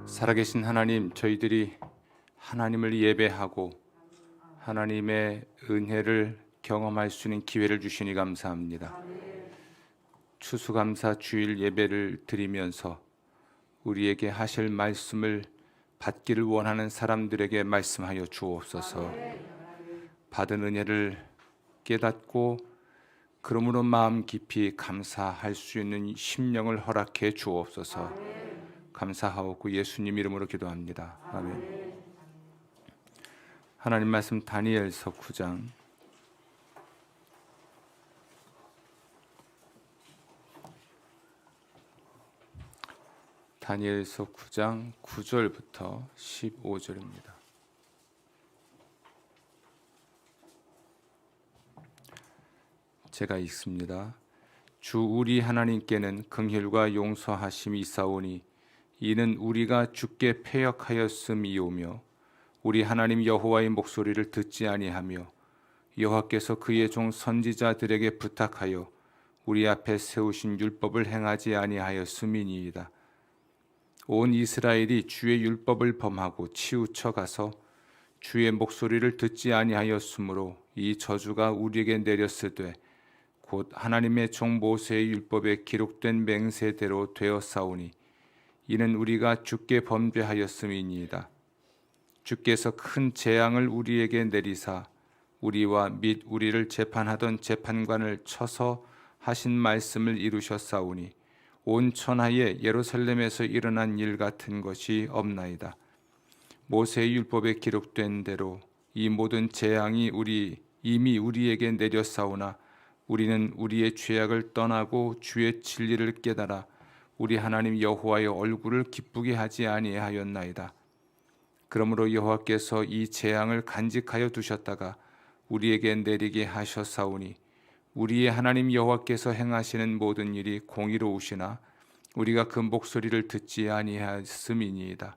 살아계신 하나님, 저희들이 하나님을 예배하고 하나님의 은혜를 경험할 수 있는 기회를 주시니 감사합니다. 추수감사 주일 예배를 드리면서 우리에게 하실 말씀을 받기를 원하는 사람들에게 말씀하여 주옵소서. 받은 은혜를 깨닫고 그러므로 마음 깊이 감사할 수 있는 심령을 허락해 주옵소서. 감사하옵고 예수님 이름으로 기도합니다. 아멘. 하나님 말씀 다니엘서 9장 다니엘서 9장 9절부터 15절입니다. 제가 읽습니다. 주 우리 하나님께는 긍휼과 용서하심이 있사오니 이는 우리가 주께 패역하였음이오며 우리 하나님 여호와의 목소리를 듣지 아니하며 여호와께서 그의 종 선지자들에게 부탁하여 우리 앞에 세우신 율법을 행하지 아니하였음이니이다. 온 이스라엘이 주의 율법을 범하고 치우쳐 가서 주의 목소리를 듣지 아니하였으므로 이 저주가 우리에게 내렸으되 곧 하나님의 종 모세의 율법에 기록된 맹세대로 되었사오니 이는 우리가 주께 범죄하였음이니이다. 주께서 큰 재앙을 우리에게 내리사 우리와 및 우리를 재판하던 재판관을 쳐서 하신 말씀을 이루셨사오니 온 천하에 예루살렘에서 일어난 일 같은 것이 없나이다. 모세의 율법에 기록된 대로 이 모든 재앙이 이미 우리에게 내렸사오나 우리는 우리의 죄악을 떠나고 주의 진리를 깨달아 우리 하나님 여호와의 얼굴을 기쁘게 하지 아니하였나이다. 그러므로 여호와께서 이 재앙을 간직하여 두셨다가 우리에게 내리게 하셨사오니 우리의 하나님 여호와께서 행하시는 모든 일이 공의로우시나 우리가 그 목소리를 듣지 아니하였음이니이다.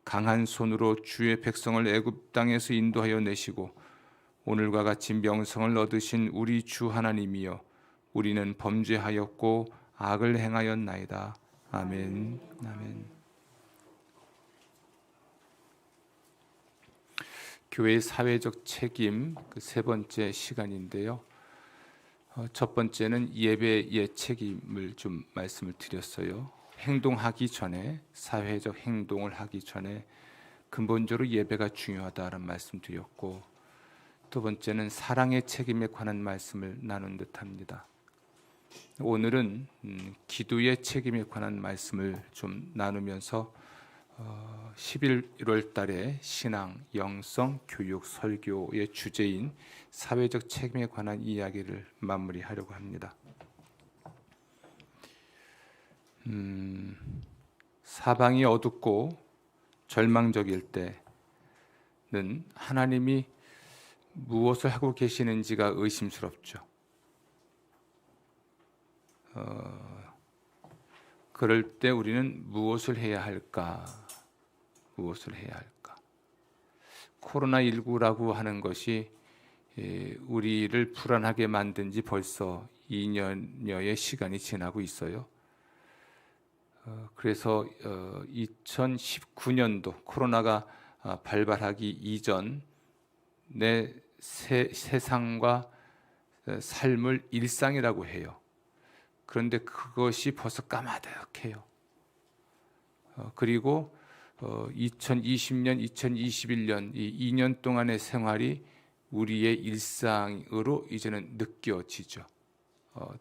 강한 손으로 주의 백성을 애굽 땅에서 인도하여 내시고 오늘과 같이 명성을 얻으신 우리 주 하나님이여 우리는 범죄하였고 악을 행하였나이다. 아멘. 아멘. 교회의 사회적 책임 그 세 번째 시간인데요. 첫 번째는 예배의 책임을 좀 말씀을 드렸어요. 행동하기 전에 사회적 행동을 하기 전에 근본적으로 예배가 중요하다는 말씀 드렸고 두 번째는 사랑의 책임에 관한 말씀을 나눈 듯합니다. 오늘은 기도의 책임에 관한 말씀을 좀 나누면서 11월 달에 신앙, 영성, 교육, 설교의 주제인 사회적 책임에 관한 이야기를 마무리하려고 합니다. 사방이 어둡고 절망적일 때는 하나님이 무엇을 하고 계시는지가 의심스럽죠. 그럴 때 우리는 무엇을 해야 할까? 무엇을 해야 할까? 코로나19라고 하는 것이 우리를 불안하게 만든 지 벌써 2년여의 시간이 지나고 있어요. 그래서 2019년도 코로나가 발발하기 이전에 세상과 삶을 일상이라고 해요. 그런데 그것이 벌써 까마득해요. 그리고 2020년, 2021년 이 2년 동안의 생활이 우리의 일상으로 이제는 느껴지죠.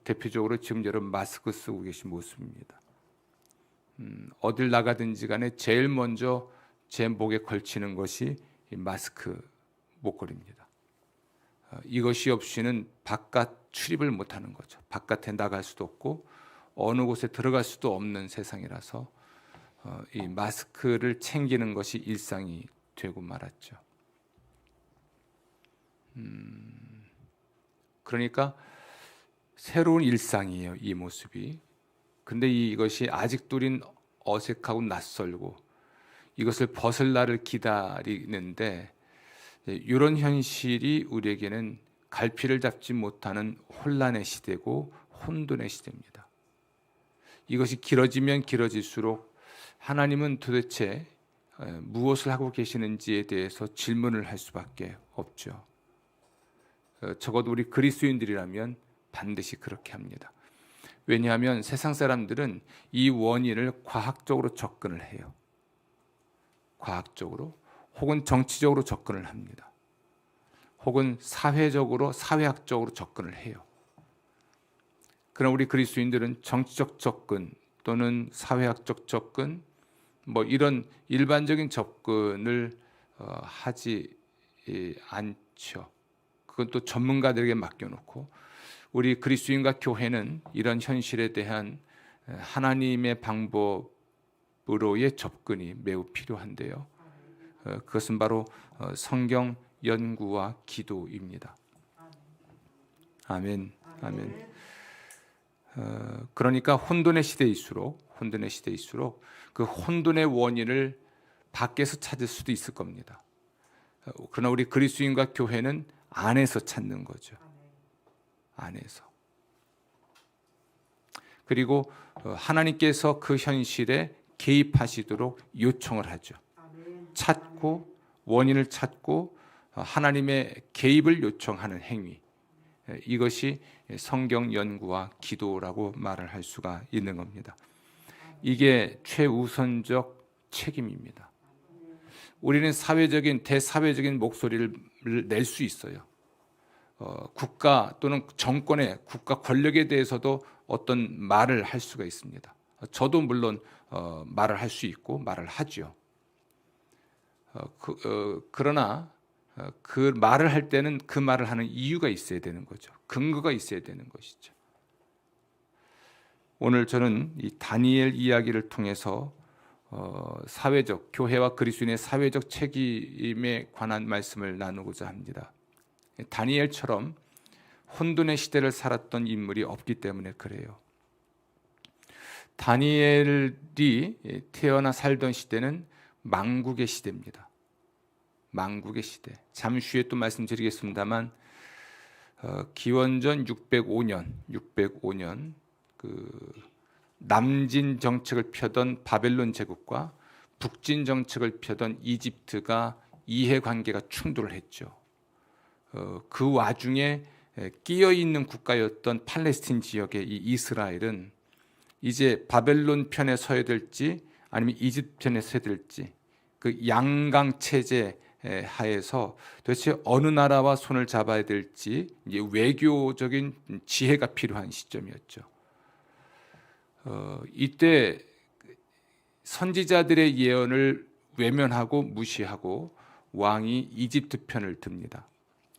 대표적으로 지금 여러분 마스크 쓰고 계신 모습입니다. 어딜 나가든지 간에 제일 먼저 제 목에 걸치는 것이 이 마스크 목걸이입니다. 이것이 없이는 바깥 출입을 못하는 거죠. 바깥에 나갈 수도 없고 어느 곳에 들어갈 수도 없는 세상이라서 이 마스크를 챙기는 것이 일상이 되고 말았죠. 그러니까 새로운 일상이에요, 이 모습이. 근데 이것이 아직도 우린 어색하고 낯설고 이것을 벗을 날을 기다리는데 이런 현실이 우리에게는 갈피를 잡지 못하는 혼란의 시대고 혼돈의 시대입니다. 이것이 길어지면 길어질수록 하나님은 도대체 무엇을 하고 계시는지에 대해서 질문을 할 수밖에 없죠. 적어도 우리 그리스도인들이라면 반드시 그렇게 합니다. 왜냐하면 세상 사람들은 이 원인을 과학적으로 접근을 해요. 과학적으로 혹은 정치적으로 접근을 합니다. 혹은 사회적으로, 사회학적으로 접근을 해요. 그러나 우리 그리스도인들은 정치적 접근 또는 사회학적 접근, 이런 일반적인 접근을 하지 않죠. 그건 또 전문가들에게 맡겨놓고, 우리 그리스도인과 교회는 이런 현실에 대한 하나님의 방법으로의 접근이 매우 필요한데요. 그것은 바로 성경 연구와 기도입니다. 아멘. 아멘. 그러니까 혼돈의 시대일수록 그 혼돈의 원인을 밖에서 찾을 수도 있을 겁니다. 그러나 우리 그리스도인과 교회는 안에서 찾는 거죠. 안에서. 그리고 하나님께서 그 현실에 개입하시도록 요청을 하죠. 찾고, 원인을 찾고 하나님의 개입을 요청하는 행위, 이것이 성경 연구와 기도라고 말을 할 수가 있는 겁니다. 이게 최우선적 책임입니다. 우리는 대사회적인 목소리를 낼 수 있어요. 국가 또는 정권의 국가 권력에 대해서도 어떤 말을 할 수가 있습니다. 저도 물론 말을 할 수 있고 말을 하죠. 그러나 그 말을 할 때는 그 말을 하는 이유가 있어야 되는 거죠. 근거가 있어야 되는 것이죠. 오늘 저는 이 다니엘 이야기를 통해서 사회적, 교회와 그리스도인의 사회적 책임에 관한 말씀을 나누고자 합니다. 다니엘처럼 혼돈의 시대를 살았던 인물이 없기 때문에 그래요. 다니엘이 태어나 살던 시대는 망국의 시대입니다. 망국의 시대. 잠시 후에 또 말씀드리겠습니다만 기원전 605년 그 남진 정책을 펴던 바벨론 제국과 북진 정책을 펴던 이집트가 이해관계가 충돌을 했죠. 그 와중에 끼어 있는 국가였던 팔레스틴 지역의 이 이스라엘은 이제 바벨론 편에 서야 될지 아니면 이집트 편에 서야 될지, 그 양강 체제 하에서 도대체 어느 나라와 손을 잡아야 될지 이제 외교적인 지혜가 필요한 시점이었죠. 이때 선지자들의 예언을 외면하고 무시하고 왕이 이집트 편을 듭니다.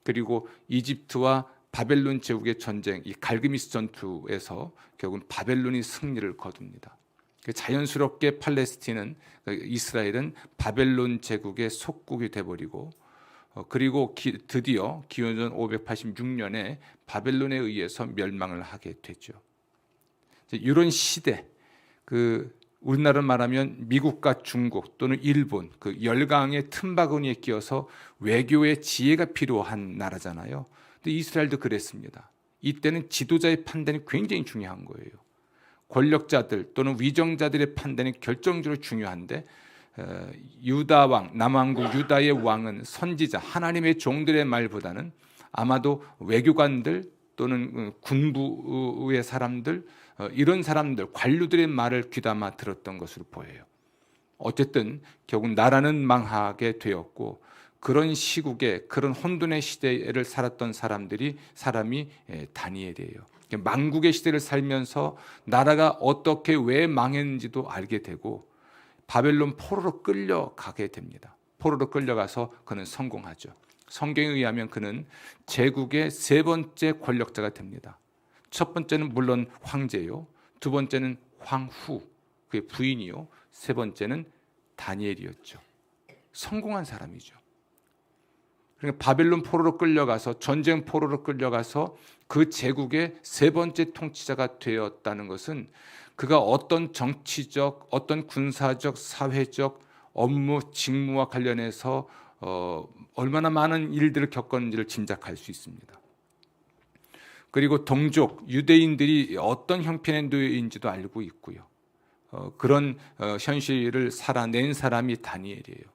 그리고 이집트와 바벨론 제국의 전쟁, 이 갈그미스 전투에서 결국은 바벨론이 승리를 거둡니다. 자연스럽게 이스라엘은 바벨론 제국의 속국이 돼버리고, 그리고 드디어 기원전 586년에 바벨론에 의해서 멸망을 하게 되죠. 이런 시대, 우리나라 말하면 미국과 중국 또는 일본, 그 열강의 틈바구니에 끼어서 외교의 지혜가 필요한 나라잖아요. 근데 이스라엘도 그랬습니다. 이때는 지도자의 판단이 굉장히 중요한 거예요. 권력자들 또는 위정자들의 판단이 결정적으로 중요한데, 유다 왕, 남왕국 유다의 왕은 선지자, 하나님의 종들의 말보다는 아마도 외교관들 또는 군부의 사람들, 이런 사람들, 관료들의 말을 귀담아 들었던 것으로 보여요. 어쨌든 결국 나라는 망하게 되었고, 그런 시국에, 그런 혼돈의 시대를 살았던 사람이 다니엘이에요. 망국의 시대를 살면서 나라가 어떻게 왜 망했는지도 알게 되고 바벨론 포로로 끌려가게 됩니다. 포로로 끌려가서 그는 성공하죠. 성경에 의하면 그는 제국의 세 번째 권력자가 됩니다. 첫 번째는 물론 황제요, 두 번째는 황후, 그의 부인이요, 세 번째는 다니엘이었죠. 성공한 사람이죠. 그러니까 바벨론 포로로 끌려가서, 전쟁 포로로 끌려가서 그 제국의 세 번째 통치자가 되었다는 것은 그가 어떤 정치적, 어떤 군사적, 사회적 업무, 직무와 관련해서 얼마나 많은 일들을 겪었는지를 짐작할 수 있습니다. 그리고 동족, 유대인들이 어떤 형편의 노예인지도 알고 있고요. 그런 현실을 살아낸 사람이 다니엘이에요.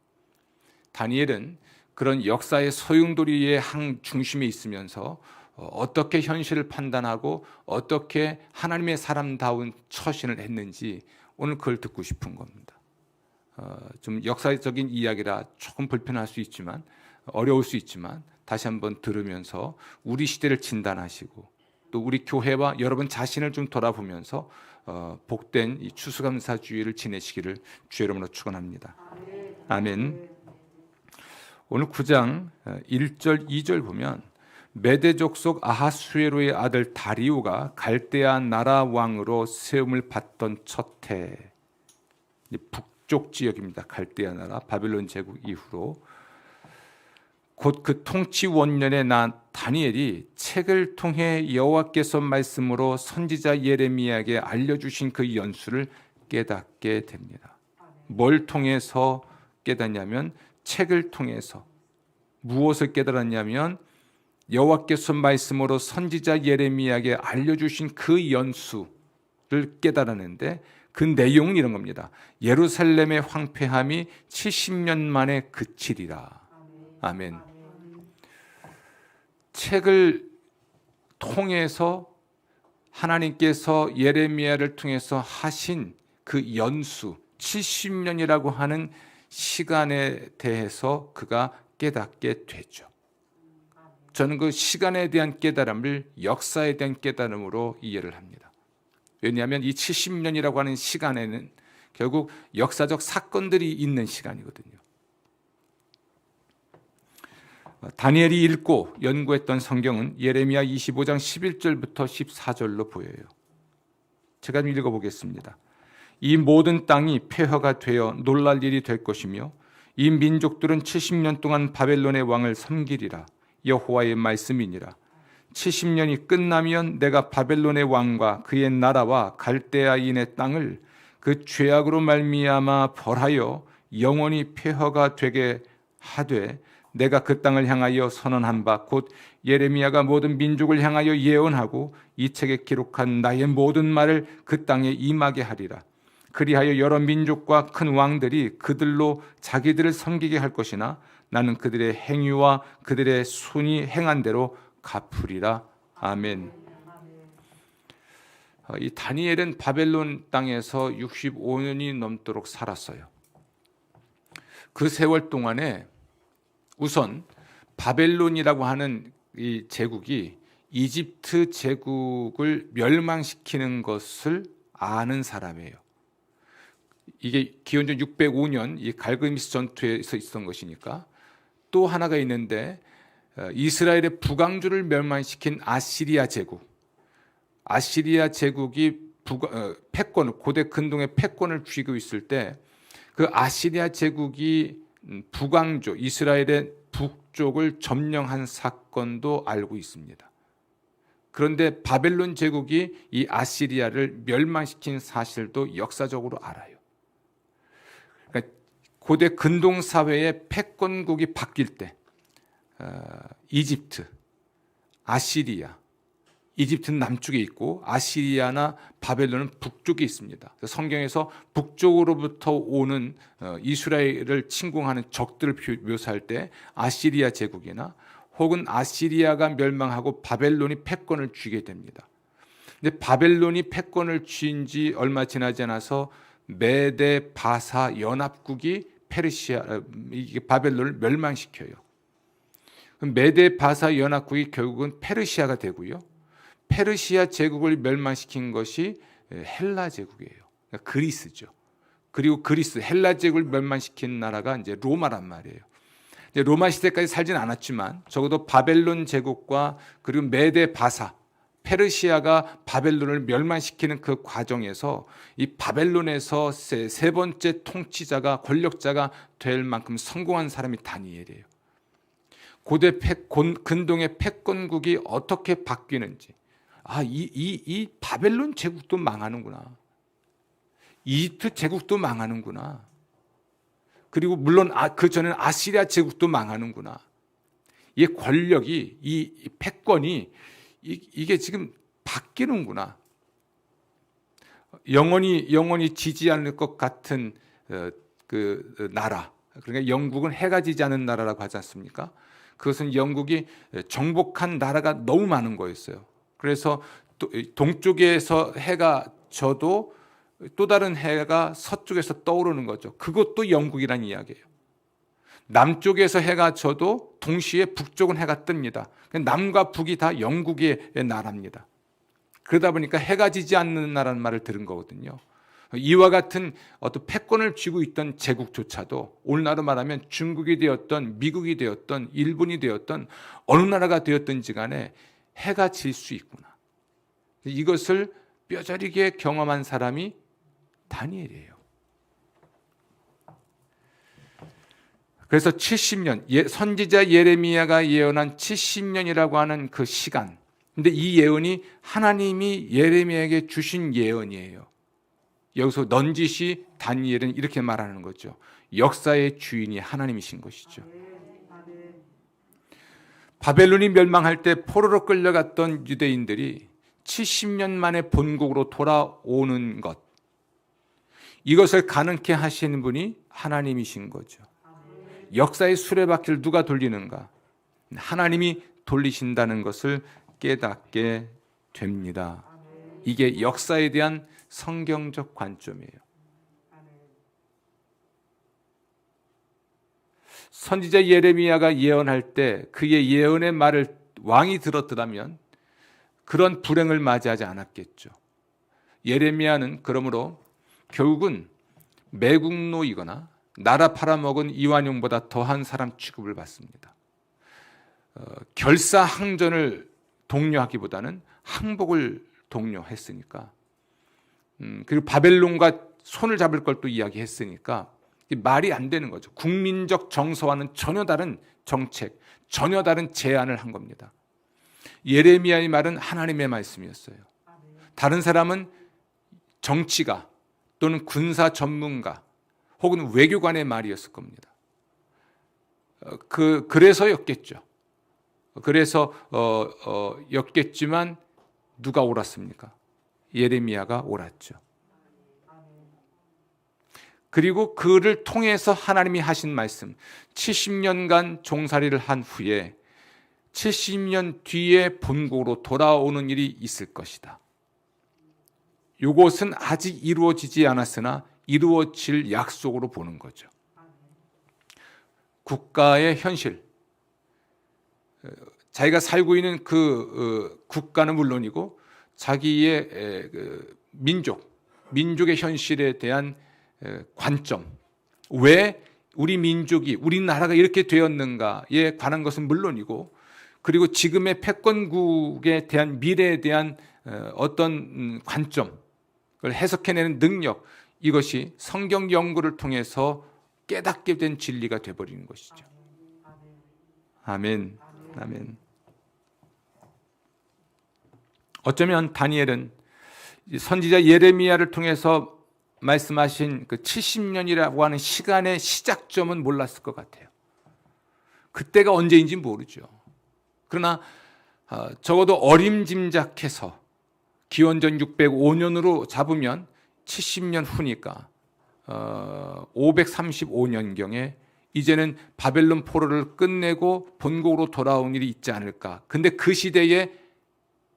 다니엘은 그런 역사의 소용돌이의 한 중심에 있으면서 어떻게 현실을 판단하고 어떻게 하나님의 사람다운 처신을 했는지 오늘 그걸 듣고 싶은 겁니다. 좀 역사적인 이야기라 조금 불편할 수 있지만, 어려울 수 있지만 다시 한번 들으면서 우리 시대를 진단하시고 또 우리 교회와 여러분 자신을 좀 돌아보면서 복된 이 추수감사주의를 지내시기를 주의 이름으로 축원합니다. 아멘. 오늘 9장 1절 2절 보면 메대 족속 아하수에로의 아들 다리오가 갈대아 나라 왕으로 세움을 받던 첫 해, 북쪽 지역입니다. 갈대아 나라, 바벨론 제국 이후로 곧 그 통치 원년에 난 다니엘이 책을 통해 여호와께서 말씀으로 선지자 예레미야에게 알려주신 그 연수를 깨닫게 됩니다. 뭘 통해서 깨닫냐면 책을 통해서. 무엇을 깨달았냐면 여호와께서 말씀으로 선지자 예레미야에게 알려주신 그 연수를 깨달았는데 그 내용은 이런 겁니다. 예루살렘의 황폐함이 70년 만에 그치리라. 아멘. 책을 통해서 하나님께서 예레미야를 통해서 하신 그 연수 70년이라고 하는 시간에 대해서 그가 깨닫게 되죠. 저는 그 시간에 대한 깨달음을 역사에 대한 깨달음으로 이해를 합니다. 왜냐하면 이 70년이라고 하는 시간에는 결국 역사적 사건들이 있는 시간이거든요. 다니엘이 읽고 연구했던 성경은 예레미야 25장 11절부터 14절로 보여요. 제가 좀 읽어보겠습니다. 이 모든 땅이 폐허가 되어 놀랄 일이 될 것이며 이 민족들은 70년 동안 바벨론의 왕을 섬기리라. 여호와의 말씀이니라. 70년이 끝나면 내가 바벨론의 왕과 그의 나라와 갈대아인의 땅을 그 죄악으로 말미암아 벌하여 영원히 폐허가 되게 하되 내가 그 땅을 향하여 선언한 바 곧 예레미야가 모든 민족을 향하여 예언하고 이 책에 기록한 나의 모든 말을 그 땅에 임하게 하리라. 그리하여 여러 민족과 큰 왕들이 그들로 자기들을 섬기게 할 것이나 나는 그들의 행위와 그들의 손이 행한 대로 갚으리라. 아멘. 이 다니엘은 바벨론 땅에서 65년이 넘도록 살았어요. 그 세월 동안에 우선 바벨론이라고 하는 이 제국이 이집트 제국을 멸망시키는 것을 아는 사람이에요. 이게 기원전 605년 이 갈그미스 전투에서 있었던 것이니까. 또 하나가 있는데 이스라엘의 북왕주를 멸망시킨 아시리아 제국. 아시리아 제국이 패권을 고대 근동의 패권을 쥐고 있을 때 그 아시리아 제국이 북왕조 이스라엘의 북쪽을 점령한 사건도 알고 있습니다. 그런데 바벨론 제국이 이 아시리아를 멸망시킨 사실도 역사적으로 알아요. 그러니까 고대 근동 사회의 패권국이 바뀔 때 이집트, 아시리아, 이집트는 남쪽에 있고 아시리아나 바벨론은 북쪽에 있습니다. 성경에서 북쪽으로부터 오는 이스라엘을 침공하는 적들을 묘사할 때 아시리아 제국이나 혹은 아시리아가 멸망하고 바벨론이 패권을 쥐게 됩니다. 근데 바벨론이 패권을 쥐은 지 얼마 지나지 않아서 메데 바사 연합국이 바벨론을 멸망시켜요. 메데 바사 연합국이 결국은 페르시아가 되고요. 페르시아 제국을 멸망시킨 것이 헬라 제국이에요. 그러니까 그리스죠. 그리고 헬라 제국을 멸망시킨 나라가 이제 로마란 말이에요. 이제 로마 시대까지 살진 않았지만 적어도 바벨론 제국과 그리고 메데 바사, 페르시아가 바벨론을 멸망시키는 그 과정에서 이 바벨론에서 세 번째 통치자가 권력자가 될 만큼 성공한 사람이 다니엘이에요. 고대 근동의 패권국이 어떻게 바뀌는지, 이 바벨론 제국도 망하는구나. 이집트 제국도 망하는구나. 그리고 물론 그 전에는 아시리아 제국도 망하는구나. 이 권력이, 이 패권이 이게 지금 바뀌는구나. 영원히 지지 않을 것 같은 그 나라, 그러니까 영국은 해가 지지 않는 나라라고 하지 않습니까? 그것은 영국이 정복한 나라가 너무 많은 거였어요. 그래서 동쪽에서 해가 져도 또 다른 해가 서쪽에서 떠오르는 거죠. 그것도 영국이란 이야기예요. 남쪽에서 해가 져도 동시에 북쪽은 해가 뜹니다. 남과 북이 다 영국의 나라입니다. 그러다 보니까 해가 지지 않는 나라는 말을 들은 거거든요. 이와 같은 어떤 패권을 쥐고 있던 제국조차도 오늘날로 말하면 중국이 되었던 미국이 되었던 일본이 되었던 어느 나라가 되었든지 간에 해가 질 수 있구나. 이것을 뼈저리게 경험한 사람이 다니엘이에요. 그래서 70년, 선지자 예레미야가 예언한 70년이라고 하는 그 시간. 근데 이 예언이 하나님이 예레미야에게 주신 예언이에요. 여기서 넌지시 다니엘은 이렇게 말하는 거죠. 역사의 주인이 하나님이신 것이죠. 바벨론이 멸망할 때 포로로 끌려갔던 유대인들이 70년 만에 본국으로 돌아오는 것, 이것을 가능케 하시는 분이 하나님이신 거죠. 역사의 수레바퀴를 누가 돌리는가? 하나님이 돌리신다는 것을 깨닫게 됩니다. 이게 역사에 대한 성경적 관점이에요. 선지자 예레미야가 예언할 때 그의 예언의 말을 왕이 들었더라면 그런 불행을 맞이하지 않았겠죠. 예레미야는 그러므로 결국은 매국노이거나 나라 팔아먹은 이완용보다 더한 사람 취급을 받습니다. 결사항전을 독려하기보다는 항복을 독려했으니까, 그리고 바벨론과 손을 잡을 걸 또 이야기했으니까 말이 안 되는 거죠. 국민적 정서와는 전혀 다른 정책, 전혀 다른 제안을 한 겁니다. 예레미야의 말은 하나님의 말씀이었어요. 다른 사람은 정치가 또는 군사 전문가 혹은 외교관의 말이었을 겁니다. 그래서였겠죠. 그래서 였겠지만 누가 옳았습니까? 예레미야가 옳았죠. 그리고 그를 통해서 하나님이 하신 말씀, 70년간 종살이를 한 후에 70년 뒤에 본국으로 돌아오는 일이 있을 것이다. 이것은 아직 이루어지지 않았으나 이루어질 약속으로 보는 거죠. 국가의 현실, 자기가 살고 있는 그 국가는 물론이고 자기의 민족의 현실에 대한 관점, 왜 우리 민족이, 우리나라가 이렇게 되었는가에 관한 것은 물론이고, 그리고 지금의 패권국에 대한 미래에 대한 어떤 관점, 그걸 해석해내는 능력, 이것이 성경 연구를 통해서 깨닫게 된 진리가 되어버리는 것이죠. 아멘. 아멘. 어쩌면 다니엘은 선지자 예레미야를 통해서 말씀하신 그 70년이라고 하는 시간의 시작점은 몰랐을 것 같아요. 그때가 언제인지 모르죠. 그러나 적어도 어림짐작해서 기원전 605년으로 잡으면 70년 후니까 535년경에 이제는 바벨론 포로를 끝내고 본국으로 돌아온 일이 있지 않을까. 근데 그 시대에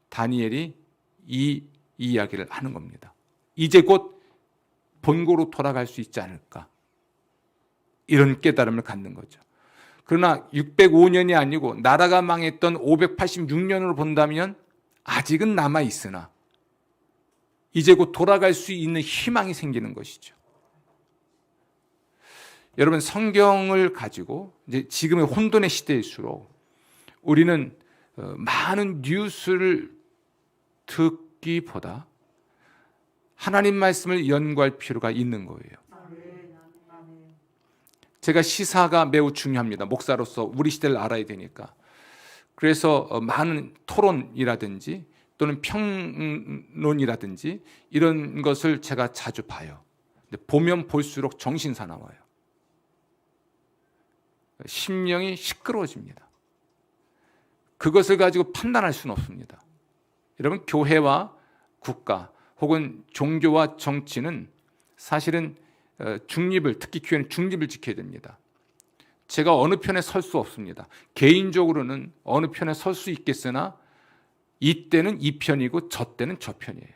다니엘이 이 이야기를 하는 겁니다. 이제 곧 본국으로 돌아갈 수 있지 않을까. 이런 깨달음을 갖는 거죠. 그러나 605년이 아니고 나라가 망했던 586년으로 본다면 아직은 남아있으나 이제 곧 돌아갈 수 있는 희망이 생기는 것이죠. 여러분, 성경을 가지고 이제 지금의 혼돈의 시대일수록 우리는 많은 뉴스를 듣기보다 하나님 말씀을 연구할 필요가 있는 거예요. 제가 시사가 매우 중요합니다. 목사로서 우리 시대를 알아야 되니까. 그래서 많은 토론이라든지 또는 평론이라든지 이런 것을 제가 자주 봐요. 근데 보면 볼수록 정신사 나와요. 심령이 시끄러워집니다. 그것을 가지고 판단할 수는 없습니다. 여러분, 교회와 국가 혹은 종교와 정치는 사실은 중립을, 특히 교회는 중립을 지켜야 됩니다. 제가 어느 편에 설 수 없습니다. 개인적으로는 어느 편에 설 수 있겠으나 이때는 이 편이고 저 때는 저 편이에요.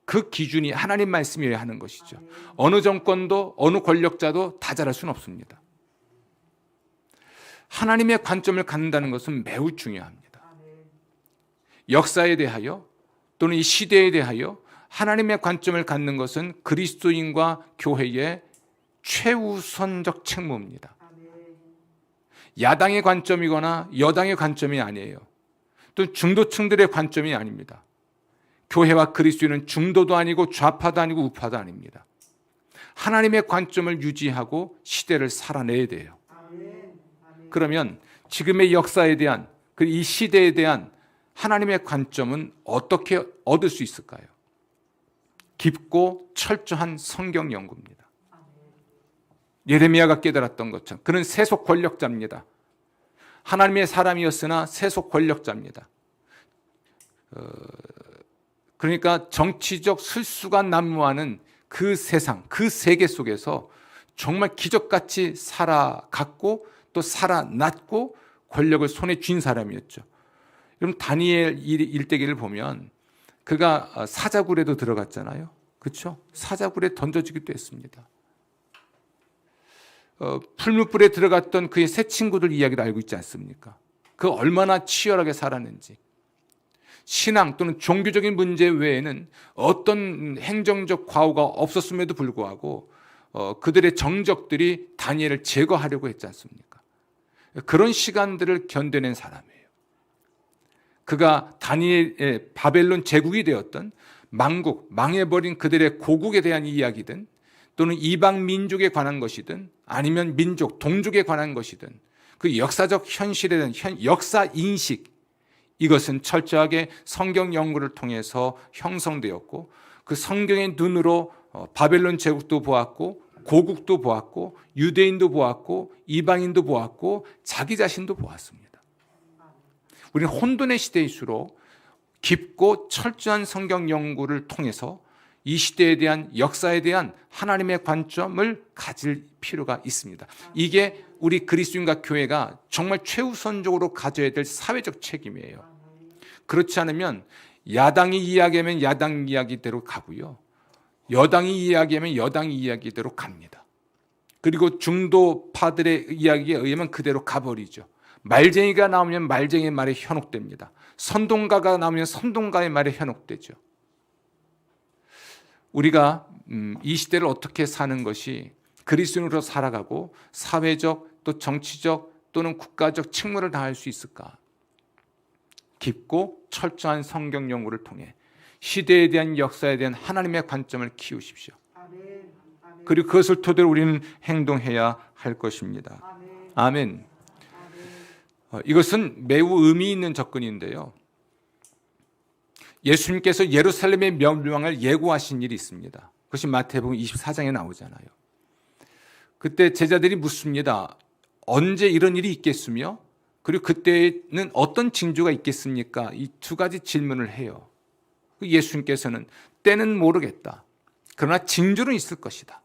그 기준이 하나님 말씀이어야 하는 것이죠. 어느 정권도 어느 권력자도 다 잘할 수는 없습니다. 하나님의 관점을 갖는다는 것은 매우 중요합니다. 역사에 대하여 또는 이 시대에 대하여 하나님의 관점을 갖는 것은 그리스도인과 교회의 최우선적 책무입니다. 야당의 관점이거나 여당의 관점이 아니에요. 또 중도층들의 관점이 아닙니다. 교회와 그리스도인은 중도도 아니고 좌파도 아니고 우파도 아닙니다. 하나님의 관점을 유지하고 시대를 살아내야 돼요. 그러면 지금의 역사에 대한, 이 시대에 대한 하나님의 관점은 어떻게 얻을 수 있을까요? 깊고 철저한 성경 연구입니다. 예레미야가 깨달았던 것처럼 그는 세속 권력자입니다. 하나님의 사람이었으나 세속 권력자입니다. 그러니까 정치적 술수가 난무하는 그 세상, 그 세계 속에서 정말 기적같이 살아갔고 또 살아났고 권력을 손에 쥔 사람이었죠. 여러분 다니엘 일대기를 보면 그가 사자굴에도 들어갔잖아요. 그렇죠? 사자굴에 던져지기도 했습니다. 풀무불에 들어갔던 그의 세 친구들 이야기도 알고 있지 않습니까? 그 얼마나 치열하게 살았는지. 신앙 또는 종교적인 문제 외에는 어떤 행정적 과오가 없었음에도 불구하고 그들의 정적들이 다니엘을 제거하려고 했지 않습니까? 그런 시간들을 견뎌낸 사람이에요. 그가 다니엘의 바벨론 제국이 되었던 망국, 망해버린 그들의 고국에 대한 이야기든 또는 이방 민족에 관한 것이든 아니면 민족, 동족에 관한 것이든 그 역사적 현실에 대한 역사 인식, 이것은 철저하게 성경 연구를 통해서 형성되었고 그 성경의 눈으로 바벨론 제국도 보았고 고국도 보았고 유대인도 보았고 이방인도 보았고 자기 자신도 보았습니다. 우리는 혼돈의 시대일수록 깊고 철저한 성경 연구를 통해서 이 시대에 대한 역사에 대한 하나님의 관점을 가질 필요가 있습니다. 이게 우리 그리스도인과 교회가 정말 최우선적으로 가져야 될 사회적 책임이에요. 그렇지 않으면 야당이 이야기하면 야당 이야기대로 가고요. 여당이 이야기하면 여당 이야기대로 갑니다. 그리고 중도파들의 이야기에 의하면 그대로 가버리죠. 말쟁이가 나오면 말쟁이의 말에 현혹됩니다. 선동가가 나오면 선동가의 말에 현혹되죠. 우리가 이 시대를 어떻게 사는 것이 그리스도인으로 살아가고 사회적 또 정치적 또는 국가적 책무를 다할 수 있을까? 깊고 철저한 성경 연구를 통해 시대에 대한 역사에 대한 하나님의 관점을 키우십시오. 그리고 그것을 토대로 우리는 행동해야 할 것입니다. 아멘. 이것은 매우 의미 있는 접근인데요. 예수님께서 예루살렘의 멸망을 예고하신 일이 있습니다. 그것이 마태복음 24장에 나오잖아요. 그때 제자들이 묻습니다. 언제 이런 일이 있겠으며 그리고 그때는 어떤 징조가 있겠습니까? 이 두 가지 질문을 해요. 예수님께서는 때는 모르겠다. 그러나 징조는 있을 것이다.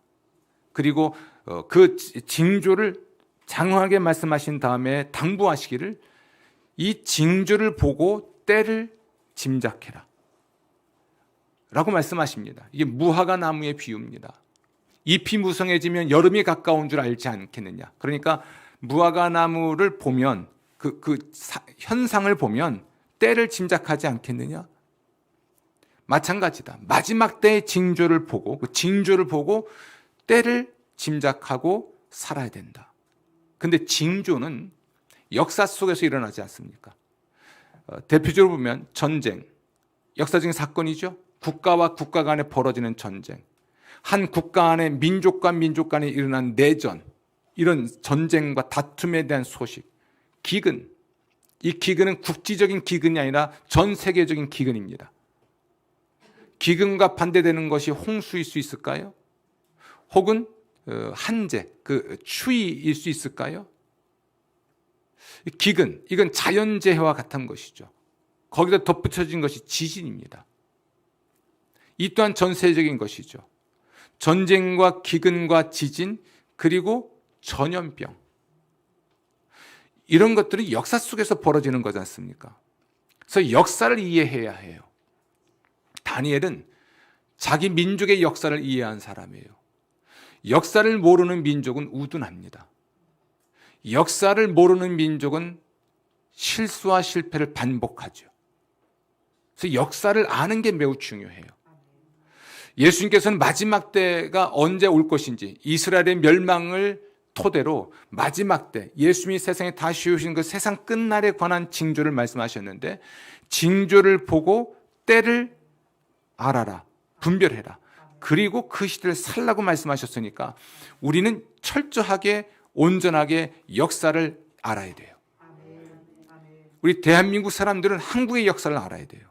그리고 그 징조를 장황하게 말씀하신 다음에 당부하시기를 이 징조를 보고 때를 짐작해라 라고 말씀하십니다. 이게 무화과 나무의 비유입니다. 잎이 무성해지면 여름이 가까운 줄 알지 않겠느냐. 그러니까 무화과 나무를 보면 현상을 보면 때를 짐작하지 않겠느냐. 마찬가지다. 마지막 때의 징조를 보고 그 징조를 보고 때를 짐작하고 살아야 된다. 근데 징조는 역사 속에서 일어나지 않습니까? 대표적으로 보면 전쟁, 역사적인 사건이죠. 국가와 국가 간에 벌어지는 전쟁, 한 국가 안에 민족과 민족 간에 일어난 내전, 이런 전쟁과 다툼에 대한 소식, 기근, 이 기근은 국지적인 기근이 아니라 전 세계적인 기근입니다. 기근과 반대되는 것이 홍수일 수 있을까요? 혹은 한재, 추위일 수 있을까요? 기근, 이건 자연재해와 같은 것이죠. 거기다 덧붙여진 것이 지진입니다. 이 또한 전 세계적인 것이죠. 전쟁과 기근과 지진, 그리고 전염병, 이런 것들이 역사 속에서 벌어지는 거지 않습니까? 그래서 역사를 이해해야 해요. 다니엘은 자기 민족의 역사를 이해한 사람이에요. 역사를 모르는 민족은 우둔합니다. 역사를 모르는 민족은 실수와 실패를 반복하죠. 그래서 역사를 아는 게 매우 중요해요. 예수님께서는 마지막 때가 언제 올 것인지, 이스라엘의 멸망을 토대로 마지막 때 예수님이 세상에 다시 오신 그 세상 끝날에 관한 징조를 말씀하셨는데, 징조를 보고 때를 알아라, 분별해라. 그리고 그 시대를 살라고 말씀하셨으니까 우리는 철저하게 온전하게 역사를 알아야 돼요. 우리 대한민국 사람들은 한국의 역사를 알아야 돼요.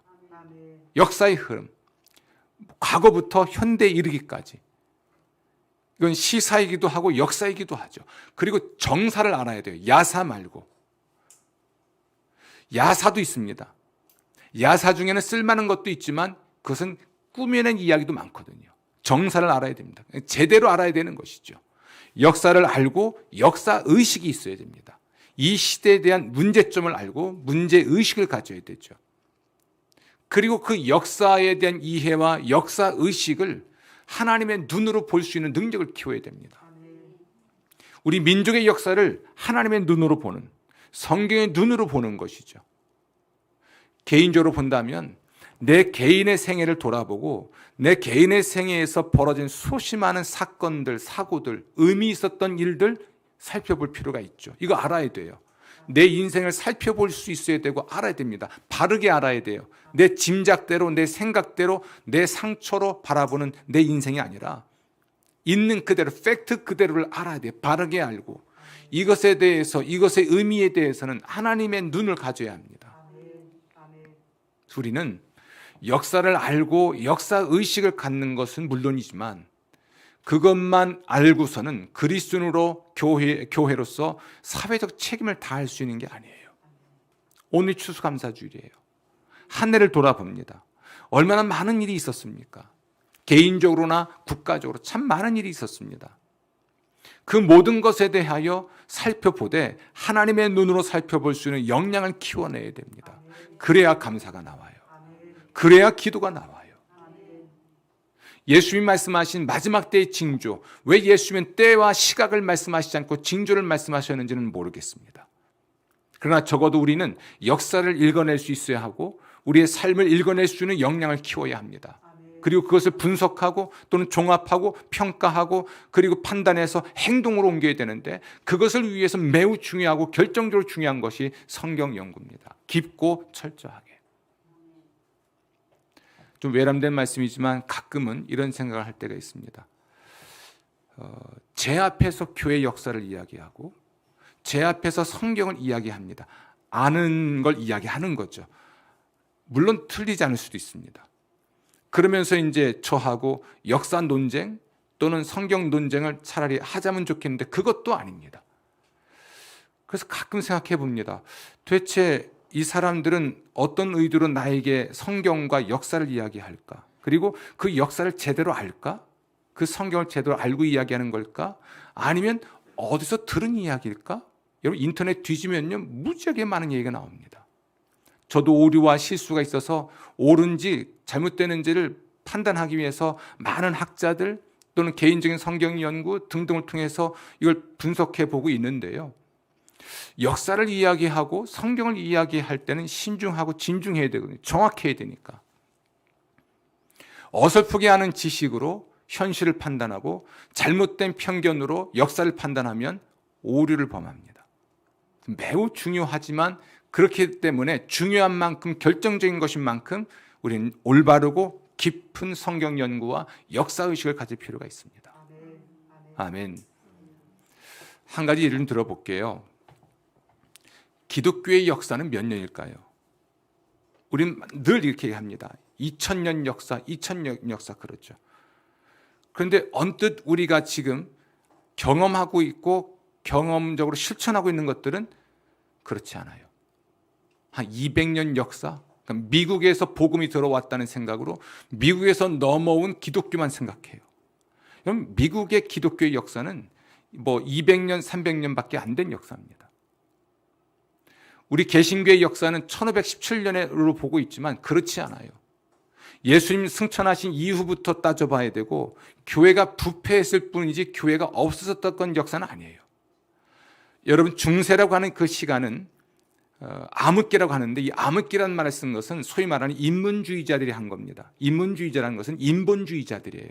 역사의 흐름, 과거부터 현대에 이르기까지. 이건 시사이기도 하고 역사이기도 하죠. 그리고 정사를 알아야 돼요. 야사 말고. 야사도 있습니다. 야사 중에는 쓸만한 것도 있지만 그것은 꾸며낸 이야기도 많거든요. 정사를 알아야 됩니다. 제대로 알아야 되는 것이죠. 역사를 알고 역사의식이 있어야 됩니다. 이 시대에 대한 문제점을 알고 문제의식을 가져야 되죠. 그리고 그 역사에 대한 이해와 역사의식을 하나님의 눈으로 볼 수 있는 능력을 키워야 됩니다. 우리 민족의 역사를 하나님의 눈으로 보는, 성경의 눈으로 보는 것이죠. 개인적으로 본다면 내 개인의 생애를 돌아보고 내 개인의 생애에서 벌어진 수없이 많은 사건들, 사고들, 의미 있었던 일들 살펴볼 필요가 있죠. 이거 알아야 돼요. 내 인생을 살펴볼 수 있어야 되고 알아야 됩니다. 바르게 알아야 돼요. 내 짐작대로, 내 생각대로, 내 상처로 바라보는 내 인생이 아니라 있는 그대로, 팩트 그대로를 알아야 돼요. 바르게 알고 이것에 대해서, 이것의 의미에 대해서는 하나님의 눈을 가져야 합니다. 우리는 역사를 알고 역사의식을 갖는 것은 물론이지만 그것만 알고서는 그리스도인으로 교회로서 사회적 책임을 다할 수 있는 게 아니에요. 오늘 추수감사주일이에요. 한 해를 돌아봅니다. 얼마나 많은 일이 있었습니까? 개인적으로나 국가적으로 참 많은 일이 있었습니다. 그 모든 것에 대하여 살펴보되 하나님의 눈으로 살펴볼 수 있는 역량을 키워내야 됩니다. 그래야 감사가 나와요. 그래야 기도가 나와요. 예수님이 말씀하신 마지막 때의 징조, 왜 예수님은 때와 시각을 말씀하시지 않고 징조를 말씀하셨는지는 모르겠습니다. 그러나 적어도 우리는 역사를 읽어낼 수 있어야 하고 우리의 삶을 읽어낼 수 있는 역량을 키워야 합니다. 그리고 그것을 분석하고 또는 종합하고 평가하고 그리고 판단해서 행동으로 옮겨야 되는데, 그것을 위해서 매우 중요하고 결정적으로 중요한 것이 성경 연구입니다. 깊고 철저하게. 좀 외람된 말씀이지만 가끔은 이런 생각을 할 때가 있습니다. 제 앞에서 교회 역사를 이야기하고 제 앞에서 성경을 이야기합니다. 아는 걸 이야기하는 거죠. 물론 틀리지 않을 수도 있습니다. 그러면서 이제 저하고 역사 논쟁 또는 성경 논쟁을 차라리 하자면 좋겠는데 그것도 아닙니다. 그래서 가끔 생각해 봅니다. 도대체 이 사람들은 어떤 의도로 나에게 성경과 역사를 이야기할까? 그리고 그 역사를 제대로 알까? 그 성경을 제대로 알고 이야기하는 걸까? 아니면 어디서 들은 이야기일까? 여러분 인터넷 뒤지면요 무지하게 많은 얘기가 나옵니다. 저도 오류와 실수가 있어서 옳은지 잘못되는지를 판단하기 위해서 많은 학자들 또는 개인적인 성경 연구 등등을 통해서 이걸 분석해 보고 있는데요. 역사를 이야기하고 성경을 이야기할 때는 신중하고 진중해야 되거든요. 정확해야 되니까. 어설프게 하는 지식으로 현실을 판단하고 잘못된 편견으로 역사를 판단하면 오류를 범합니다. 매우 중요하지만 그렇기 때문에 중요한 만큼 결정적인 것인 만큼 우리는 올바르고 깊은 성경 연구와 역사의식을 가질 필요가 있습니다. 아멘. 한 가지 예를 들어볼게요. 기독교의 역사는 몇 년일까요? 우리는 늘 이렇게 합니다. 2000년 역사, 2000년 역사 그렇죠. 그런데 언뜻 우리가 지금 경험하고 있고 경험적으로 실천하고 있는 것들은 그렇지 않아요. 한 200년 역사, 그러니까 미국에서 복음이 들어왔다는 생각으로 미국에서 넘어온 기독교만 생각해요. 그럼 미국의 기독교의 역사는 뭐 200년, 300년밖에 안 된 역사입니다. 우리 개신교의 역사는 1517년으로 보고 있지만 그렇지 않아요. 예수님 승천하신 이후부터 따져봐야 되고 교회가 부패했을 뿐이지 교회가 없어졌던 역사는 아니에요. 여러분, 중세라고 하는 그 시간은 암흑기라고 하는데, 이 암흑기라는 말을 쓴 것은 소위 말하는 인문주의자들이 한 겁니다. 인문주의자라는 것은 인본주의자들이에요.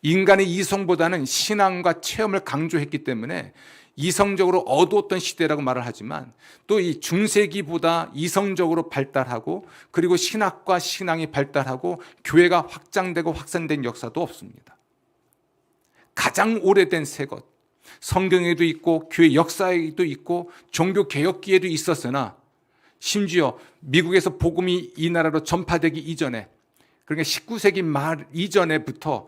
인간의 이성보다는 신앙과 체험을 강조했기 때문에 이성적으로 어두웠던 시대라고 말을 하지만, 또 이 중세기보다 이성적으로 발달하고 그리고 신학과 신앙이 발달하고 교회가 확장되고 확산된 역사도 없습니다. 가장 오래된 새 것, 성경에도 있고 교회 역사에도 있고 종교 개혁기에도 있었으나, 심지어 미국에서 복음이 이 나라로 전파되기 이전에, 그러니까 19세기 말 이전에부터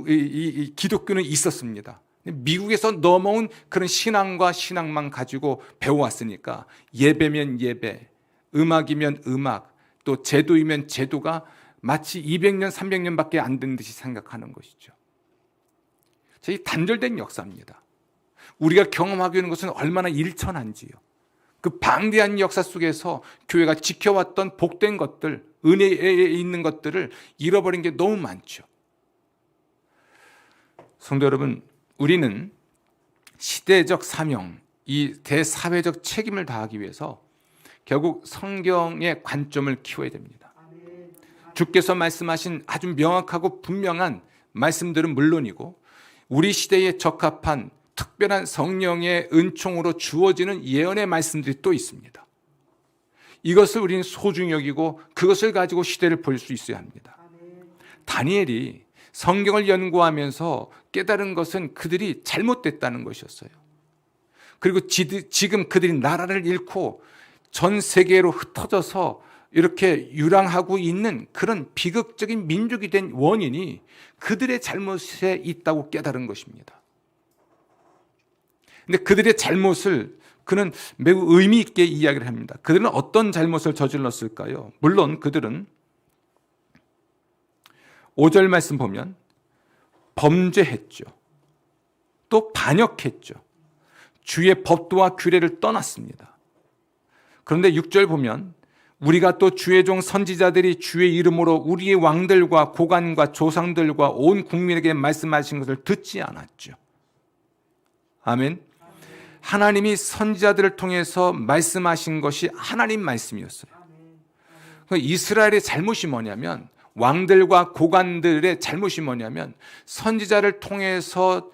이 기독교는 있었습니다. 미국에서 넘어온 그런 신앙과 신앙만 가지고 배워왔으니까 예배면 예배, 음악이면 음악, 또 제도이면 제도가 마치 200년, 300년밖에 안 된 듯이 생각하는 것이죠. 이 단절된 역사입니다. 우리가 경험하고 있는 것은 얼마나 일천한지요. 그 방대한 역사 속에서 교회가 지켜왔던 복된 것들, 은혜에 있는 것들을 잃어버린 게 너무 많죠. 성도 여러분, 우리는 시대적 사명, 이 대사회적 책임을 다하기 위해서 결국 성경의 관점을 키워야 됩니다. 주께서 말씀하신 아주 명확하고 분명한 말씀들은 물론이고, 우리 시대에 적합한 특별한 성령의 은총으로 주어지는 예언의 말씀들이 또 있습니다. 이것을 우리는 소중히 여기고 그것을 가지고 시대를 볼 수 있어야 합니다. 다니엘이 성경을 연구하면서 깨달은 것은 그들이 잘못됐다는 것이었어요. 그리고 지금 그들이 나라를 잃고 전 세계로 흩어져서 이렇게 유랑하고 있는 그런 비극적인 민족이 된 원인이 그들의 잘못에 있다고 깨달은 것입니다. 근데 그들의 잘못을 그는 매우 의미 있게 이야기를 합니다. 그들은 어떤 잘못을 저질렀을까요? 물론 그들은 5절 말씀 보면 범죄했죠. 또 반역했죠. 주의 법도와 규례를 떠났습니다. 그런데 6절 보면 우리가 또 주의 종 선지자들이 주의 이름으로 우리의 왕들과 고관과 조상들과 온 국민에게 말씀하신 것을 듣지 않았죠. 아멘. 하나님이 선지자들을 통해서 말씀하신 것이 하나님 말씀이었어요. 이스라엘의 잘못이 뭐냐면, 왕들과 고관들의 잘못이 뭐냐면, 선지자를 통해서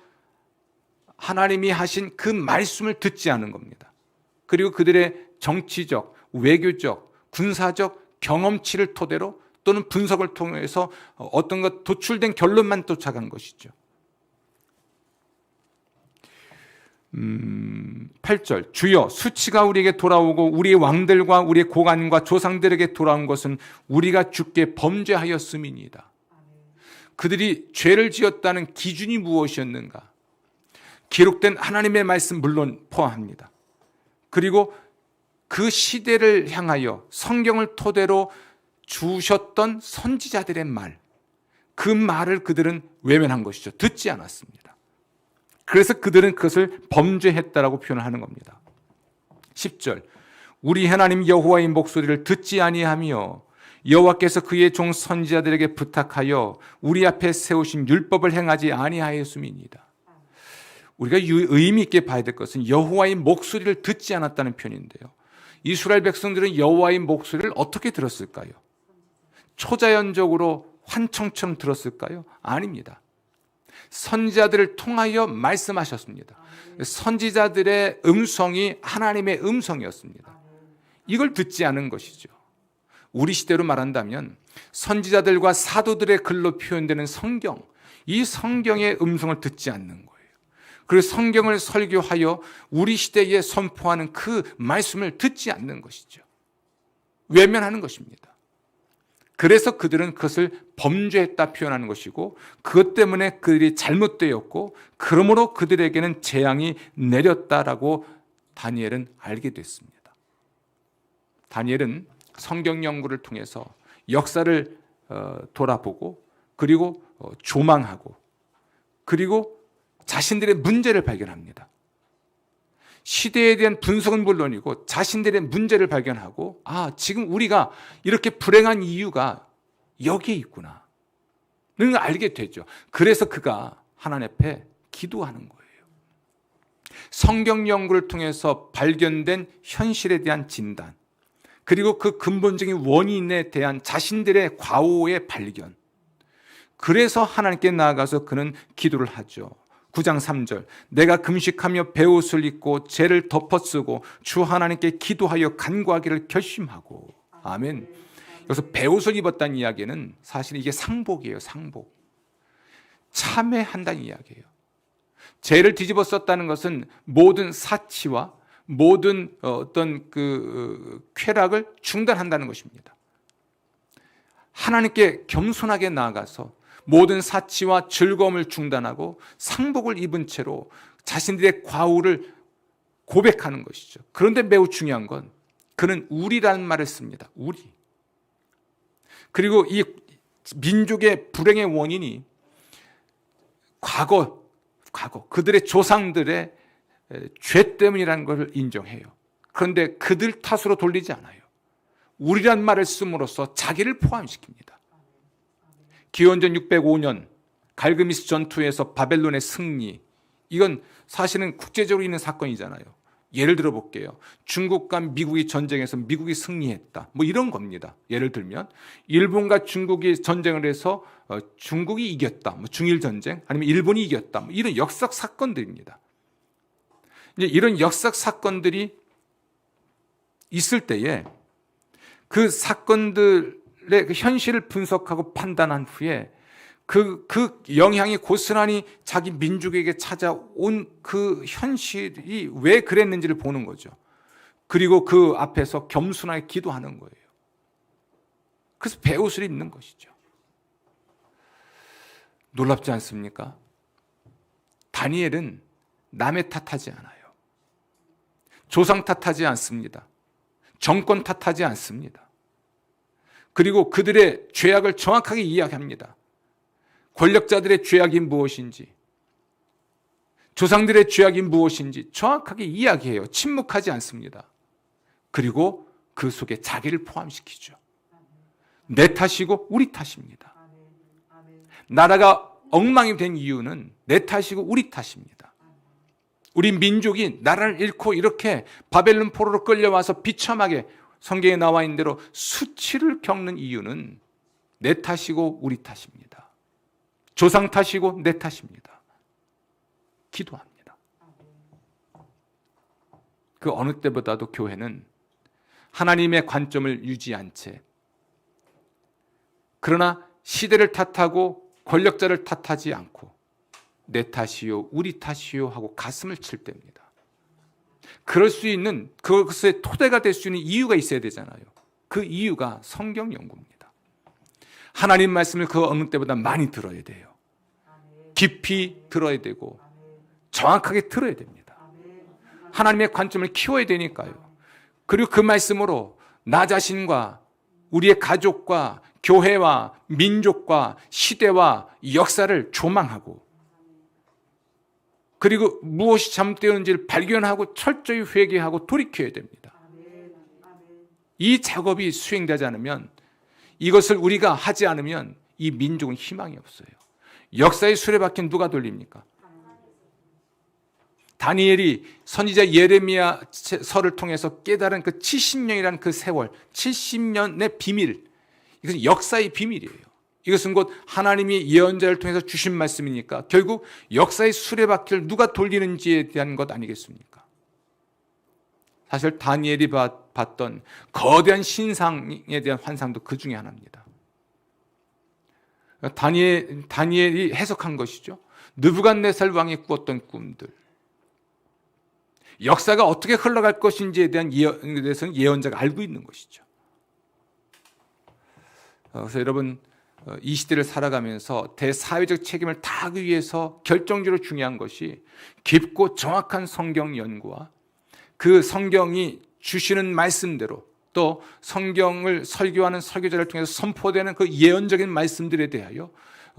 하나님이 하신 그 말씀을 듣지 않은 겁니다. 그리고 그들의 정치적, 외교적, 군사적 경험치를 토대로 또는 분석을 통해서 어떤 것 도출된 결론만 쫓아간 것이죠. 8절, 주여 수치가 우리에게 돌아오고 우리의 왕들과 우리의 고관과 조상들에게 돌아온 것은 우리가 주께 범죄하였음이니이다. 그들이 죄를 지었다는 기준이 무엇이었는가? 기록된 하나님의 말씀 물론 포함합니다. 그리고 그 시대를 향하여 성경을 토대로 주셨던 선지자들의 말, 그 말을 그들은 외면한 것이죠. 듣지 않았습니다. 그래서 그들은 그것을 범죄했다라고 표현하는 겁니다. 10절, 우리 하나님 여호와의 목소리를 듣지 아니하며 여호와께서 그의 종 선지자들에게 부탁하여 우리 앞에 세우신 율법을 행하지 아니하였음이니이다. 우리가 의미 있게 봐야 될 것은 여호와의 목소리를 듣지 않았다는 표현인데요. 이스라엘 백성들은 여호와의 목소리를 어떻게 들었을까요? 초자연적으로 환청처럼 들었을까요? 아닙니다. 선지자들을 통하여 말씀하셨습니다. 선지자들의 음성이 하나님의 음성이었습니다. 이걸 듣지 않은 것이죠. 우리 시대로 말한다면 선지자들과 사도들의 글로 표현되는 성경, 이 성경의 음성을 듣지 않는 거예요. 그리고 성경을 설교하여 우리 시대에 선포하는 그 말씀을 듣지 않는 것이죠. 외면하는 것입니다. 그래서 그들은 그것을 범죄했다 표현하는 것이고, 그것 때문에 그들이 잘못되었고 그러므로 그들에게는 재앙이 내렸다라고 다니엘은 알게 됐습니다. 다니엘은 성경 연구를 통해서 역사를 돌아보고 그리고 조망하고 그리고 자신들의 문제를 발견합니다. 시대에 대한 분석은 물론이고 자신들의 문제를 발견하고 지금 우리가 이렇게 불행한 이유가 여기에 있구나 는 알게 되죠. 그래서 그가 하나님 앞에 기도하는 거예요. 성경 연구를 통해서 발견된 현실에 대한 진단 그리고 그 근본적인 원인에 대한 자신들의 과오의 발견, 그래서 하나님께 나아가서 그는 기도를 하죠. 9장 3절 내가 금식하며 베옷을 입고 죄를 덮어쓰고 주 하나님께 기도하여 간구하기를 결심하고. 아멘. 여기서 베옷을 입었다는 이야기는 사실 이게 상복이에요. 상복. 참회한다는 이야기예요. 죄를 뒤집어 썼다는 것은 모든 사치와 모든 어떤 그 쾌락을 중단한다는 것입니다. 하나님께 겸손하게 나아가서 모든 사치와 즐거움을 중단하고 상복을 입은 채로 자신들의 과오를 고백하는 것이죠. 그런데 매우 중요한 건 그는 우리라는 말을 씁니다. 우리. 그리고 이 민족의 불행의 원인이 과거 그들의 조상들의 죄 때문이라는 것을 인정해요. 그런데 그들 탓으로 돌리지 않아요. 우리란 말을 씀으로써 자기를 포함시킵니다. 기원전 605년 갈그미스 전투에서 바벨론의 승리, 이건 사실은 국제적으로 있는 사건이잖아요. 예를 들어 볼게요. 중국과 미국이 전쟁에서 미국이 승리했다, 뭐 이런 겁니다. 예를 들면 일본과 중국이 전쟁을 해서 중국이 이겼다, 뭐 중일 전쟁, 아니면 일본이 이겼다, 뭐 이런 역사적 사건들입니다. 이제 이런 역사적 사건들이 있을 때에 그 사건들의 그 현실을 분석하고 판단한 후에 그 영향이 고스란히 자기 민족에게 찾아온 그 현실이 왜 그랬는지를 보는 거죠. 그리고 그 앞에서 겸손하게 기도하는 거예요. 그래서 베옷을 입는 것이죠. 놀랍지 않습니까? 다니엘은 남의 탓하지 않아요. 조상 탓하지 않습니다. 정권 탓하지 않습니다. 그리고 그들의 죄악을 정확하게 이야기합니다. 권력자들의 죄악이 무엇인지, 조상들의 죄악이 무엇인지 정확하게 이야기해요. 침묵하지 않습니다. 그리고 그 속에 자기를 포함시키죠. 내 탓이고 우리 탓입니다. 나라가 엉망이 된 이유는 내 탓이고 우리 탓입니다. 우리 민족이 나라를 잃고 이렇게 바벨론 포로로 끌려와서 비참하게 성경에 나와 있는 대로 수치를 겪는 이유는 내 탓이고 우리 탓입니다. 조상 탓이고 내 탓입니다. 기도합니다. 그 어느 때보다도 교회는 하나님의 관점을 유지한 채, 그러나 시대를 탓하고 권력자를 탓하지 않고 내 탓이요 우리 탓이요 하고 가슴을 칠 때입니다. 그럴 수 있는, 그것의 토대가 될 수 있는 이유가 있어야 되잖아요. 그 이유가 성경 연구입니다. 하나님 말씀을 그 어느 때보다 많이 들어야 돼요. 깊이 들어야 되고 정확하게 들어야 됩니다. 하나님의 관점을 키워야 되니까요. 그리고 그 말씀으로 나 자신과 우리의 가족과 교회와 민족과 시대와 역사를 조망하고, 그리고 무엇이 잘못되었는지를 발견하고 철저히 회개하고 돌이켜야 됩니다. 이 작업이 수행되지 않으면, 이것을 우리가 하지 않으면 이 민족은 희망이 없어요. 역사의 수레바퀴는 누가 돌립니까? 다니엘이 선지자 예레미야 서를 통해서 깨달은 그 70년이라는 그 세월, 70년의 비밀, 이것은 역사의 비밀이에요. 이것은 곧 하나님이 예언자를 통해서 주신 말씀이니까 결국 역사의 수레바퀴를 누가 돌리는지에 대한 것 아니겠습니까? 사실 다니엘이 봤던 거대한 신상에 대한 환상도 그 중에 하나입니다. 다니엘이 해석한 것이죠. 느부갓네살 왕이 꾸었던 꿈들, 역사가 어떻게 흘러갈 것인지에 대해서는 예언자가 알고 있는 것이죠. 그래서 여러분, 이 시대를 살아가면서 대사회적 책임을 다하기 위해서 결정적으로 중요한 것이 깊고 정확한 성경 연구와 그 성경이 주시는 말씀대로 또 성경을 설교하는 설교자를 통해서 선포되는 그 예언적인 말씀들에 대하여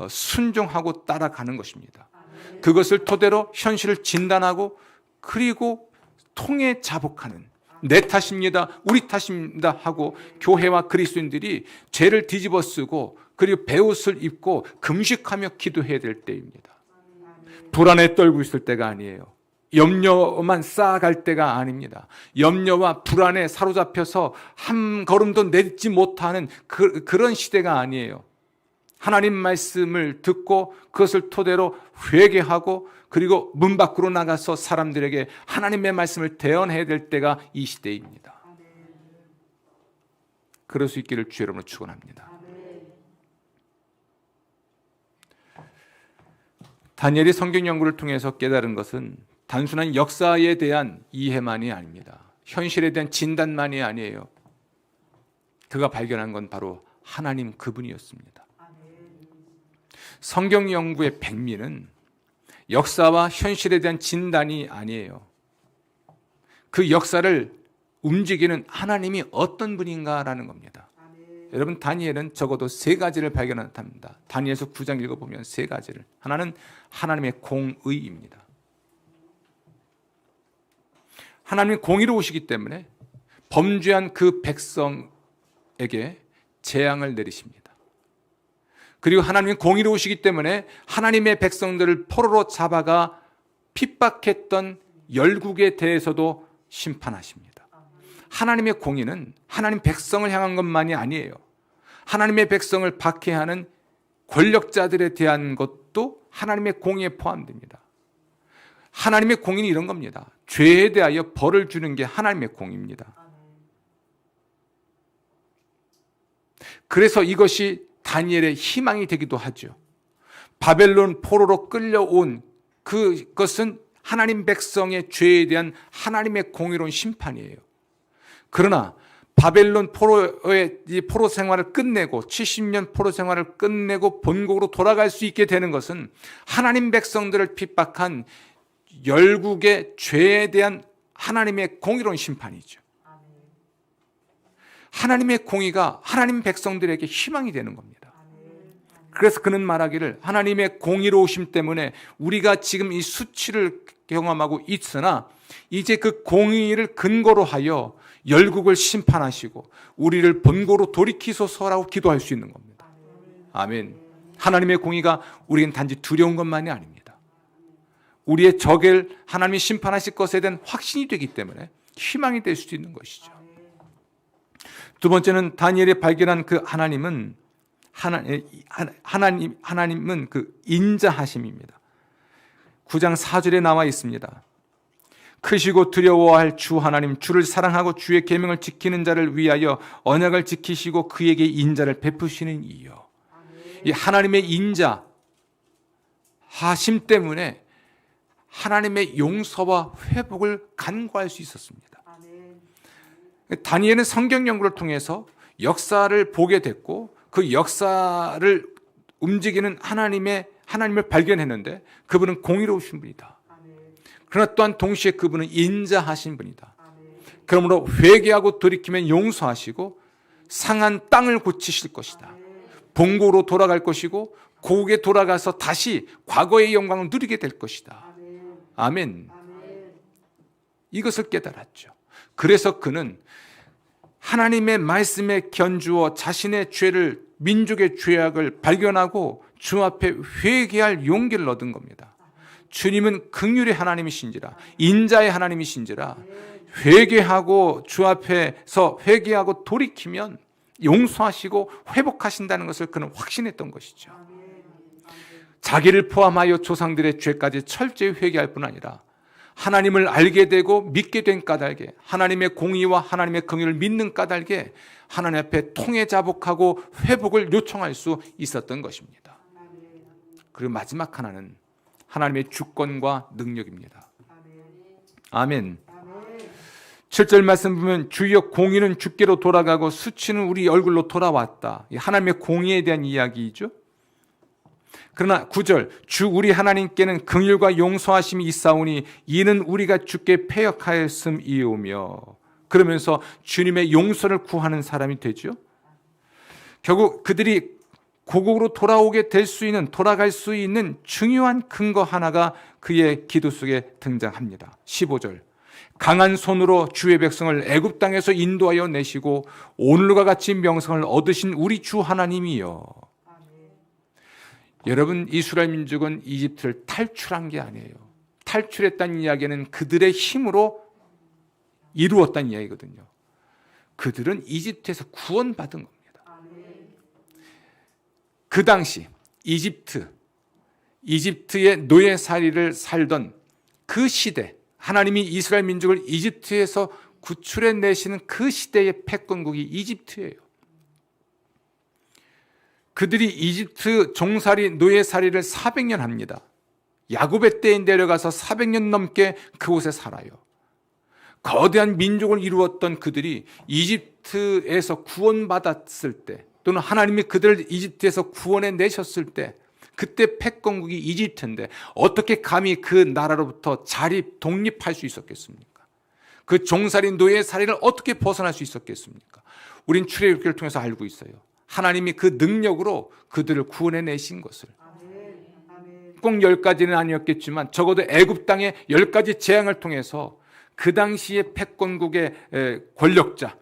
순종하고 따라가는 것입니다. 그것을 토대로 현실을 진단하고 그리고 통해 자복하는, 내 탓입니다, 우리 탓입니다 하고 교회와 그리스도인들이 죄를 뒤집어 쓰고 그리고 베옷을 입고 금식하며 기도해야 될 때입니다. 불안에 떨고 있을 때가 아니에요. 염려만 쌓아갈 때가 아닙니다. 염려와 불안에 사로잡혀서 한 걸음도 내딛지 못하는 그런 시대가 아니에요. 하나님 말씀을 듣고 그것을 토대로 회개하고 그리고 문 밖으로 나가서 사람들에게 하나님의 말씀을 대언해야 될 때가 이 시대입니다. 그럴 수 있기를 주 여러분을 축원합니다. 다니엘이 성경 연구를 통해서 깨달은 것은 단순한 역사에 대한 이해만이 아닙니다. 현실에 대한 진단만이 아니에요. 그가 발견한 건 바로 하나님 그분이었습니다. 성경 연구의 백미는 역사와 현실에 대한 진단이 아니에요. 그 역사를 움직이는 하나님이 어떤 분인가라는 겁니다. 여러분, 다니엘은 적어도 세 가지를 발견합니다. 다니엘서 9장 읽어보면 세 가지를. 하나는 하나님의 공의입니다. 하나님이 공의로우시기 때문에 범죄한 그 백성에게 재앙을 내리십니다. 그리고 하나님이 공의로우시기 때문에 하나님의 백성들을 포로로 잡아가 핍박했던 열국에 대해서도 심판하십니다. 하나님의 공의는 하나님 백성을 향한 것만이 아니에요. 하나님의 백성을 박해하는 권력자들에 대한 것도 하나님의 공의에 포함됩니다. 하나님의 공의는 이런 겁니다. 죄에 대하여 벌을 주는 게 하나님의 공의입니다. 그래서 이것이 다니엘의 희망이 되기도 하죠. 바벨론 포로로 끌려온 그것은 하나님 백성의 죄에 대한 하나님의 공의로운 심판이에요. 그러나 바벨론 포로의 포로 생활을 끝내고 70년 포로 생활을 끝내고 본국으로 돌아갈 수 있게 되는 것은 하나님 백성들을 핍박한 열국의 죄에 대한 하나님의 공의로운 심판이죠. 하나님의 공의가 하나님 백성들에게 희망이 되는 겁니다. 그래서 그는 말하기를 하나님의 공의로우심 때문에 우리가 지금 이 수치를 경험하고 있으나 이제 그 공의를 근거로 하여 열국을 심판하시고 우리를 본고로 돌이키소서라고 기도할 수 있는 겁니다. 아멘. 하나님의 공의가 우리는 단지 두려운 것만이 아닙니다. 우리의 적을 하나님이 심판하실 것에 대한 확신이 되기 때문에 희망이 될 수도 있는 것이죠. 두 번째는 다니엘이 발견한 그 하나님은 하나님은 그 인자하심입니다. 9장 4절에 나와 있습니다. 크시고 두려워할 주 하나님, 주를 사랑하고 주의 계명을 지키는 자를 위하여 언약을 지키시고 그에게 인자를 베푸시는 이요. 이 하나님의 인자하심 때문에 하나님의 용서와 회복을 간구할 수 있었습니다. 다니엘은 성경 연구를 통해서 역사를 보게 됐고 그 역사를 움직이는 하나님을 발견했는데 그분은 공의로우신 분이다. 그러나 또한 동시에 그분은 인자하신 분이다. 그러므로 회개하고 돌이키면 용서하시고 상한 땅을 고치실 것이다. 본고로 돌아갈 것이고 고국에 돌아가서 다시 과거의 영광을 누리게 될 것이다. 아멘. 이것을 깨달았죠. 그래서 그는 하나님의 말씀에 견주어 자신의 죄를, 민족의 죄악을 발견하고 주 앞에 회개할 용기를 얻은 겁니다. 주님은 긍휼의 하나님이신지라, 인자의 하나님이신지라, 회개하고 주 앞에서 회개하고 돌이키면 용서하시고 회복하신다는 것을 그는 확신했던 것이죠. 자기를 포함하여 조상들의 죄까지 철저히 회개할 뿐 아니라 하나님을 알게 되고 믿게 된 까닭에, 하나님의 공의와 하나님의 긍휼을 믿는 까닭에 하나님 앞에 통해 자복하고 회복을 요청할 수 있었던 것입니다. 그리고 마지막 하나는 하나님의 주권과 능력입니다. 아멘. 7절 말씀 보면 주여 공의는 주께로 돌아가고 수치는 우리 얼굴로 돌아왔다. 하나님의 공의에 대한 이야기이죠. 그러나 9절 주 우리 하나님께는 긍휼과 용서하심이 있사오니 이는 우리가 주께 패역하였음이오며 그러면서 주님의 용서를 구하는 사람이 되죠. 결국 그들이 고국으로 돌아갈 수 있는 중요한 근거 하나가 그의 기도 속에 등장합니다. 15절. 강한 손으로 주의 백성을 애굽 땅에서 인도하여 내시고 오늘과 같이 명성을 얻으신 우리 주 하나님이여. 여러분, 이스라엘 민족은 이집트를 탈출한 게 아니에요. 탈출했다는 이야기는 그들의 힘으로 이루었다는 이야기거든요. 그들은 이집트에서 구원받은 겁니다. 그 당시 이집트의 노예살이를 살던 그 시대, 하나님이 이스라엘 민족을 이집트에서 구출해 내시는 그 시대의 패권국이 이집트예요. 그들이 이집트 종살이 노예살이를 400년 합니다. 야곱의 때에 내려가서 400년 넘게 그곳에 살아요. 거대한 민족을 이루었던 그들이 이집트에서 구원받았을 때, 또는 하나님이 그들을 이집트에서 구원해 내셨을 때, 그때 패권국이 이집트인데 어떻게 감히 그 나라로부터 독립할 수 있었겠습니까? 그 종살이 노예살이를 어떻게 벗어날 수 있었겠습니까? 우린 출애굽기를 통해서 알고 있어요. 하나님이 그 능력으로 그들을 구원해 내신 것을. 꼭 10가지는 아니었겠지만 적어도 애굽 땅의 10가지 재앙을 통해서 그 당시의 패권국의 권력자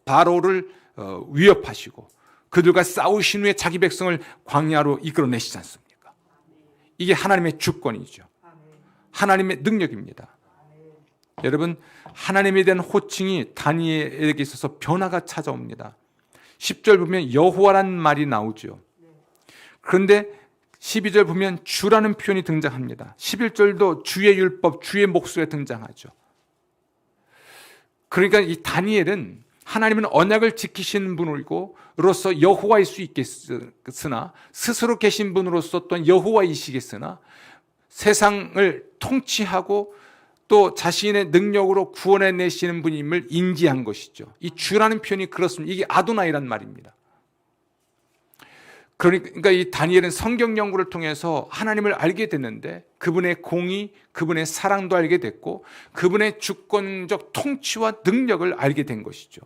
바로를 위협하시고 그들과 싸우신 후에 자기 백성을 광야로 이끌어내시지 않습니까? 이게 하나님의 주권이죠. 하나님의 능력입니다. 여러분, 하나님에 대한 호칭이 다니엘에게 있어서 변화가 찾아옵니다. 10절 보면 여호와란 말이 나오죠. 그런데 12절 보면 주라는 표현이 등장합니다. 11절도 주의 율법, 주의 목소리가 등장하죠. 그러니까 이 다니엘은 하나님은 언약을 지키시는 분으로서 여호와일 수 있겠으나, 스스로 계신 분으로서 또한 여호와이시겠으나, 세상을 통치하고 또 자신의 능력으로 구원해 내시는 분임을 인지한 것이죠. 이 주라는 표현이 그렇습니다. 이게 아도나이란 말입니다. 그러니까 이 다니엘은 성경 연구를 통해서 하나님을 알게 됐는데 그분의 공의, 그분의 사랑도 알게 됐고 그분의 주권적 통치와 능력을 알게 된 것이죠.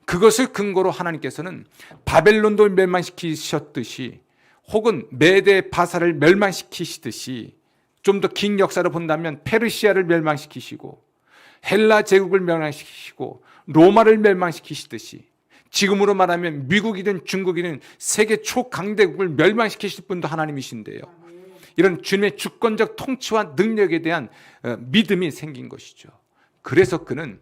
그것을 근거로 하나님께서는 바벨론도 멸망시키셨듯이, 혹은 메대 바사를 멸망시키시듯이, 좀 더 긴 역사를 본다면 페르시아를 멸망시키시고 헬라 제국을 멸망시키시고 로마를 멸망시키시듯이, 지금으로 말하면 미국이든 중국이든 세계 초강대국을 멸망시키실 분도 하나님이신데요. 이런 주님의 주권적 통치와 능력에 대한 믿음이 생긴 것이죠. 그래서 그는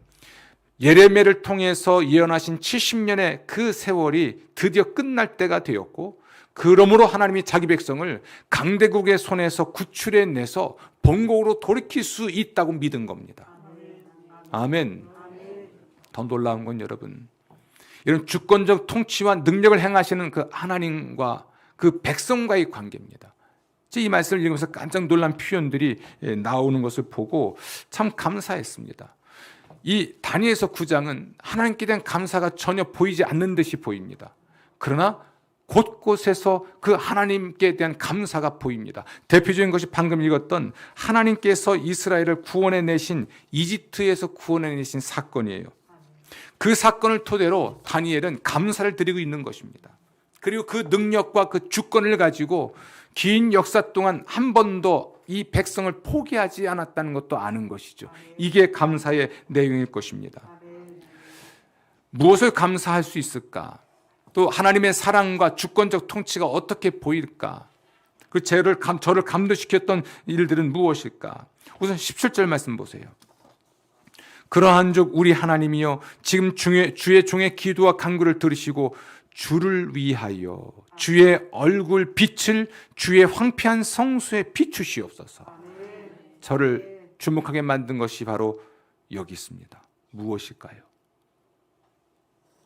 예레미야를 통해서 예언하신 70년의 그 세월이 드디어 끝날 때가 되었고, 그러므로 하나님이 자기 백성을 강대국의 손에서 구출해 내서 본국으로 돌이킬 수 있다고 믿은 겁니다. 아멘. 더 놀라운 건 여러분, 이런 주권적 통치와 능력을 행하시는 그 하나님과 그 백성과의 관계입니다. 이 말씀을 읽으면서 깜짝 놀란 표현들이 나오는 것을 보고 참 감사했습니다. 이 다니엘서 9장은 하나님께 대한 감사가 전혀 보이지 않는 듯이 보입니다. 그러나 곳곳에서 그 하나님께 대한 감사가 보입니다. 대표적인 것이 방금 읽었던 하나님께서 이스라엘을 구원해 내신, 이집트에서 구원해 내신 사건이에요. 그 사건을 토대로 다니엘은 감사를 드리고 있는 것입니다. 그리고 그 능력과 그 주권을 가지고 긴 역사 동안 한 번도 이 백성을 포기하지 않았다는 것도 아는 것이죠. 이게 감사의 내용일 것입니다. 무엇을 감사할 수 있을까? 또 하나님의 사랑과 주권적 통치가 어떻게 보일까? 그 저를 감동시켰던 일들은 무엇일까? 우선 17절 말씀 보세요. 그러한즉 우리 하나님이여 지금 주의 종의 기도와 간구를 들으시고 주를 위하여 주의 얼굴 빛을 주의 황폐한 성소에 비추시옵소서. 저를 주목하게 만든 것이 바로 여기 있습니다. 무엇일까요?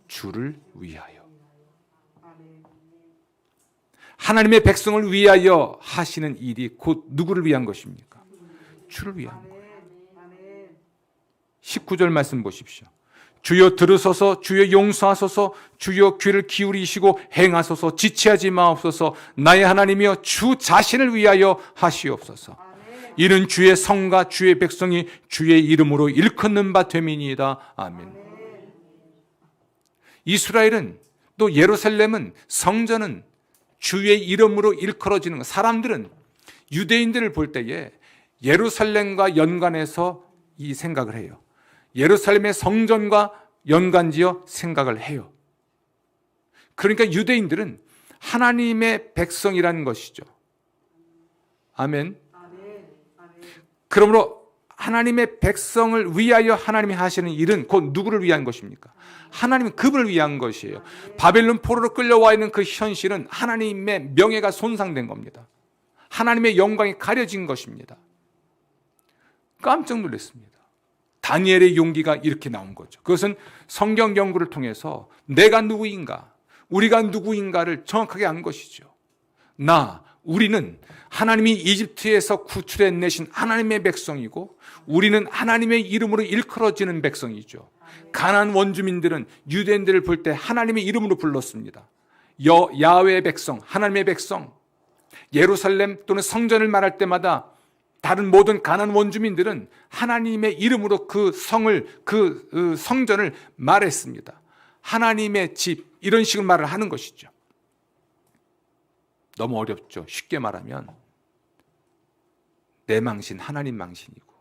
주를 위하여. 하나님의 백성을 위하여 하시는 일이 곧 누구를 위한 것입니까? 주를 위한 거예요. 19절 말씀 보십시오. 주여 들으소서, 주여 용서하소서, 주여 귀를 기울이시고 행하소서, 지체하지 마옵소서. 나의 하나님이여 주 자신을 위하여 하시옵소서. 이는 주의 성과 주의 백성이 주의 이름으로 일컫는 바 됨이니이다. 아멘. 이스라엘은 또 예루살렘은 성전은 주의 이름으로 일컬어지는 것. 사람들은 유대인들을 볼 때에 예루살렘과 연관해서 이 생각을 해요. 예루살렘의 성전과 연관지어 생각을 해요. 그러니까 유대인들은 하나님의 백성이라는 것이죠. 아멘. 그러므로 하나님의 백성을 위하여 하나님이 하시는 일은 곧 누구를 위한 것입니까? 하나님은 그분을 위한 것이에요. 바벨론 포로로 끌려와 있는 그 현실은 하나님의 명예가 손상된 겁니다. 하나님의 영광이 가려진 것입니다. 깜짝 놀랐습니다. 다니엘의 용기가 이렇게 나온 거죠. 그것은 성경 연구를 통해서 내가 누구인가, 우리가 누구인가를 정확하게 안 것이죠. 우리는 하나님이 이집트에서 구출해내신 하나님의 백성이고 우리는 하나님의 이름으로 일컬어지는 백성이죠. 가나안 원주민들은 유대인들을 볼 때 하나님의 이름으로 불렀습니다. 야훼의 백성, 하나님의 백성. 예루살렘 또는 성전을 말할 때마다 다른 모든 가나안 원주민들은 하나님의 이름으로 그 성을, 그 성전을 말했습니다. 하나님의 집, 이런 식으로 말을 하는 것이죠. 너무 어렵죠. 쉽게 말하면 내 망신 하나님 망신이고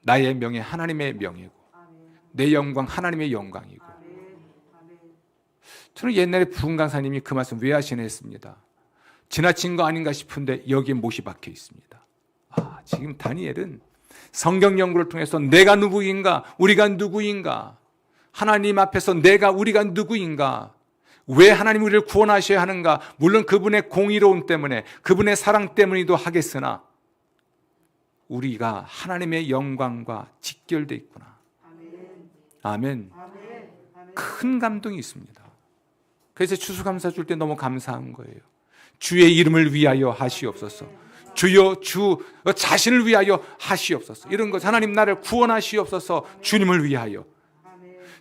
나의 명예 하나님의 명예고 내 영광 하나님의 영광이고. 저는 옛날에 부흥 강사님이 그 말씀 왜 하시나 했습니다. 지나친 거 아닌가 싶은데 여기에 못이 박혀 있습니다. 지금 다니엘은 성경 연구를 통해서 내가 누구인가, 우리가 누구인가, 하나님 앞에서 우리가 누구인가, 왜 하나님 우리를 구원하셔야 하는가. 물론 그분의 공의로움 때문에, 그분의 사랑 때문이기도 하겠으나 우리가 하나님의 영광과 직결되어 있구나. 아멘. 큰 감동이 있습니다. 그래서 추수감사 줄 때 너무 감사한 거예요. 주의 이름을 위하여 하시옵소서. 주여 주 자신을 위하여 하시옵소서. 이런 것, 하나님 나를 구원하시옵소서. 주님을 위하여.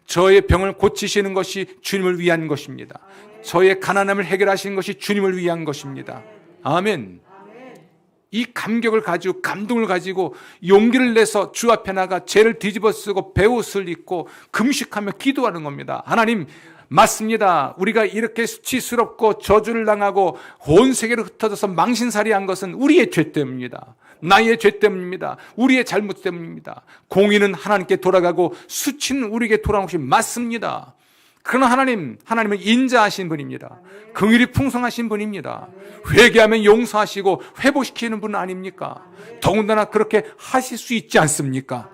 저의 병을 고치시는 것이 주님을 위한 것입니다. 저의 가난함을 해결하시는 것이 주님을 위한 것입니다. 아멘. 이 감격을 가지고, 감동을 가지고 용기를 내서 주 앞에 나가 죄를 뒤집어 쓰고 베옷을 입고 금식하며 기도하는 겁니다. 하나님, 맞습니다. 우리가 이렇게 수치스럽고 저주를 당하고 온 세계로 흩어져서 망신살이한 것은 우리의 죄 때문입니다. 나의 죄 때문입니다. 우리의 잘못 때문입니다. 공의는 하나님께 돌아가고 수치는 우리에게 돌아오는 것이 맞습니다. 그러나 하나님은 인자하신 분입니다. 긍휼이 풍성하신 분입니다. 회개하면 용서하시고 회복시키는 분 아닙니까? 더군다나 그렇게 하실 수 있지 않습니까?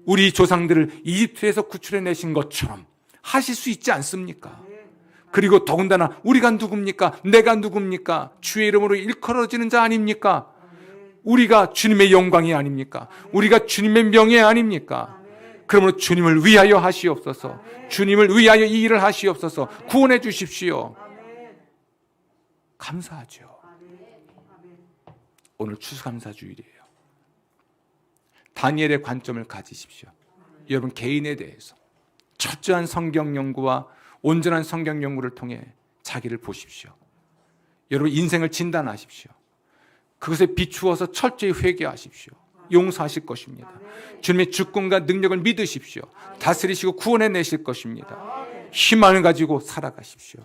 우리 조상들을 이집트에서 구출해내신 것처럼 하실 수 있지 않습니까? 그리고 더군다나 우리가 누굽니까? 내가 누굽니까? 주의 이름으로 일컬어지는 자 아닙니까? 우리가 주님의 영광이 아닙니까? 우리가 주님의 명예 아닙니까? 그러므로 주님을 위하여 하시옵소서. 주님을 위하여 이 일을 하시옵소서. 구원해 주십시오. 감사하죠. 오늘 추수감사주일이에요. 다니엘의 관점을 가지십시오. 여러분 개인에 대해서 철저한 성경 연구와 온전한 성경 연구를 통해 자기를 보십시오. 여러분 인생을 진단하십시오. 그것에 비추어서 철저히 회개하십시오. 용서하실 것입니다. 주님의 주권과 능력을 믿으십시오. 다스리시고 구원해내실 것입니다. 희망을 가지고 살아가십시오.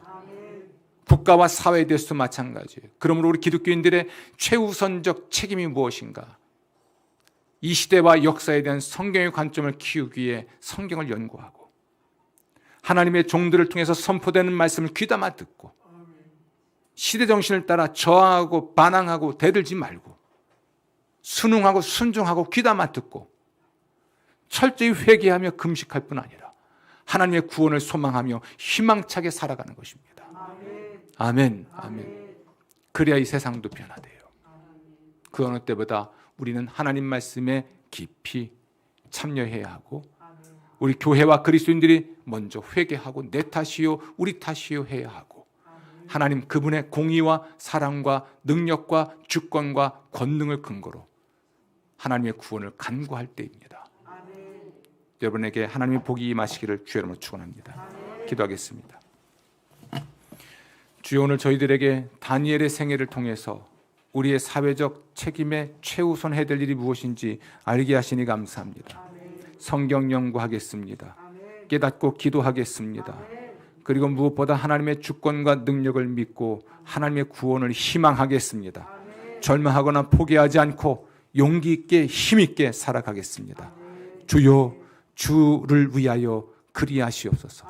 국가와 사회에 대해서도 마찬가지예요. 그러므로 우리 기독교인들의 최우선적 책임이 무엇인가? 이 시대와 역사에 대한 성경의 관점을 키우기 위해 성경을 연구하고 하나님의 종들을 통해서 선포되는 말씀을 귀담아 듣고 시대 정신을 따라 저항하고 반항하고 대들지 말고 순응하고 순종하고 귀담아 듣고 철저히 회개하며 금식할 뿐 아니라 하나님의 구원을 소망하며 희망차게 살아가는 것입니다. 아멘. 아멘. 그래야 이 세상도 변화돼요. 그 어느 때보다 우리는 하나님 말씀에 깊이 참여해야 하고 우리 교회와 그리스도인들이 먼저 회개하고 내 탓이요 우리 탓이요 해야 하고 하나님 그분의 공의와 사랑과 능력과 주권과 권능을 근거로 하나님의 구원을 간구할 때입니다. 여러분에게 하나님의 복이 임하시기를 주의 이름으로 축원합니다. 기도하겠습니다. 주여 오늘 저희들에게 다니엘의 생애를 통해서 우리의 사회적 책임에 최우선 해야 될 일이 무엇인지 알게 하시니 감사합니다. 성경 연구하겠습니다. 깨닫고 기도하겠습니다. 그리고 무엇보다 하나님의 주권과 능력을 믿고 하나님의 구원을 희망하겠습니다. 절망하거나 포기하지 않고 용기 있게 힘 있게 살아가겠습니다. 주여, 주를 위하여 그리하시옵소서.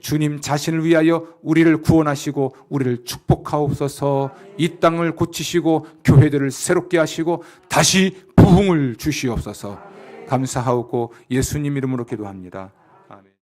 주님 자신을 위하여 우리를 구원하시고 우리를 축복하옵소서. 이 땅을 고치시고 교회들을 새롭게 하시고 다시 부흥을 주시옵소서. 감사하고 예수님 이름으로 기도합니다.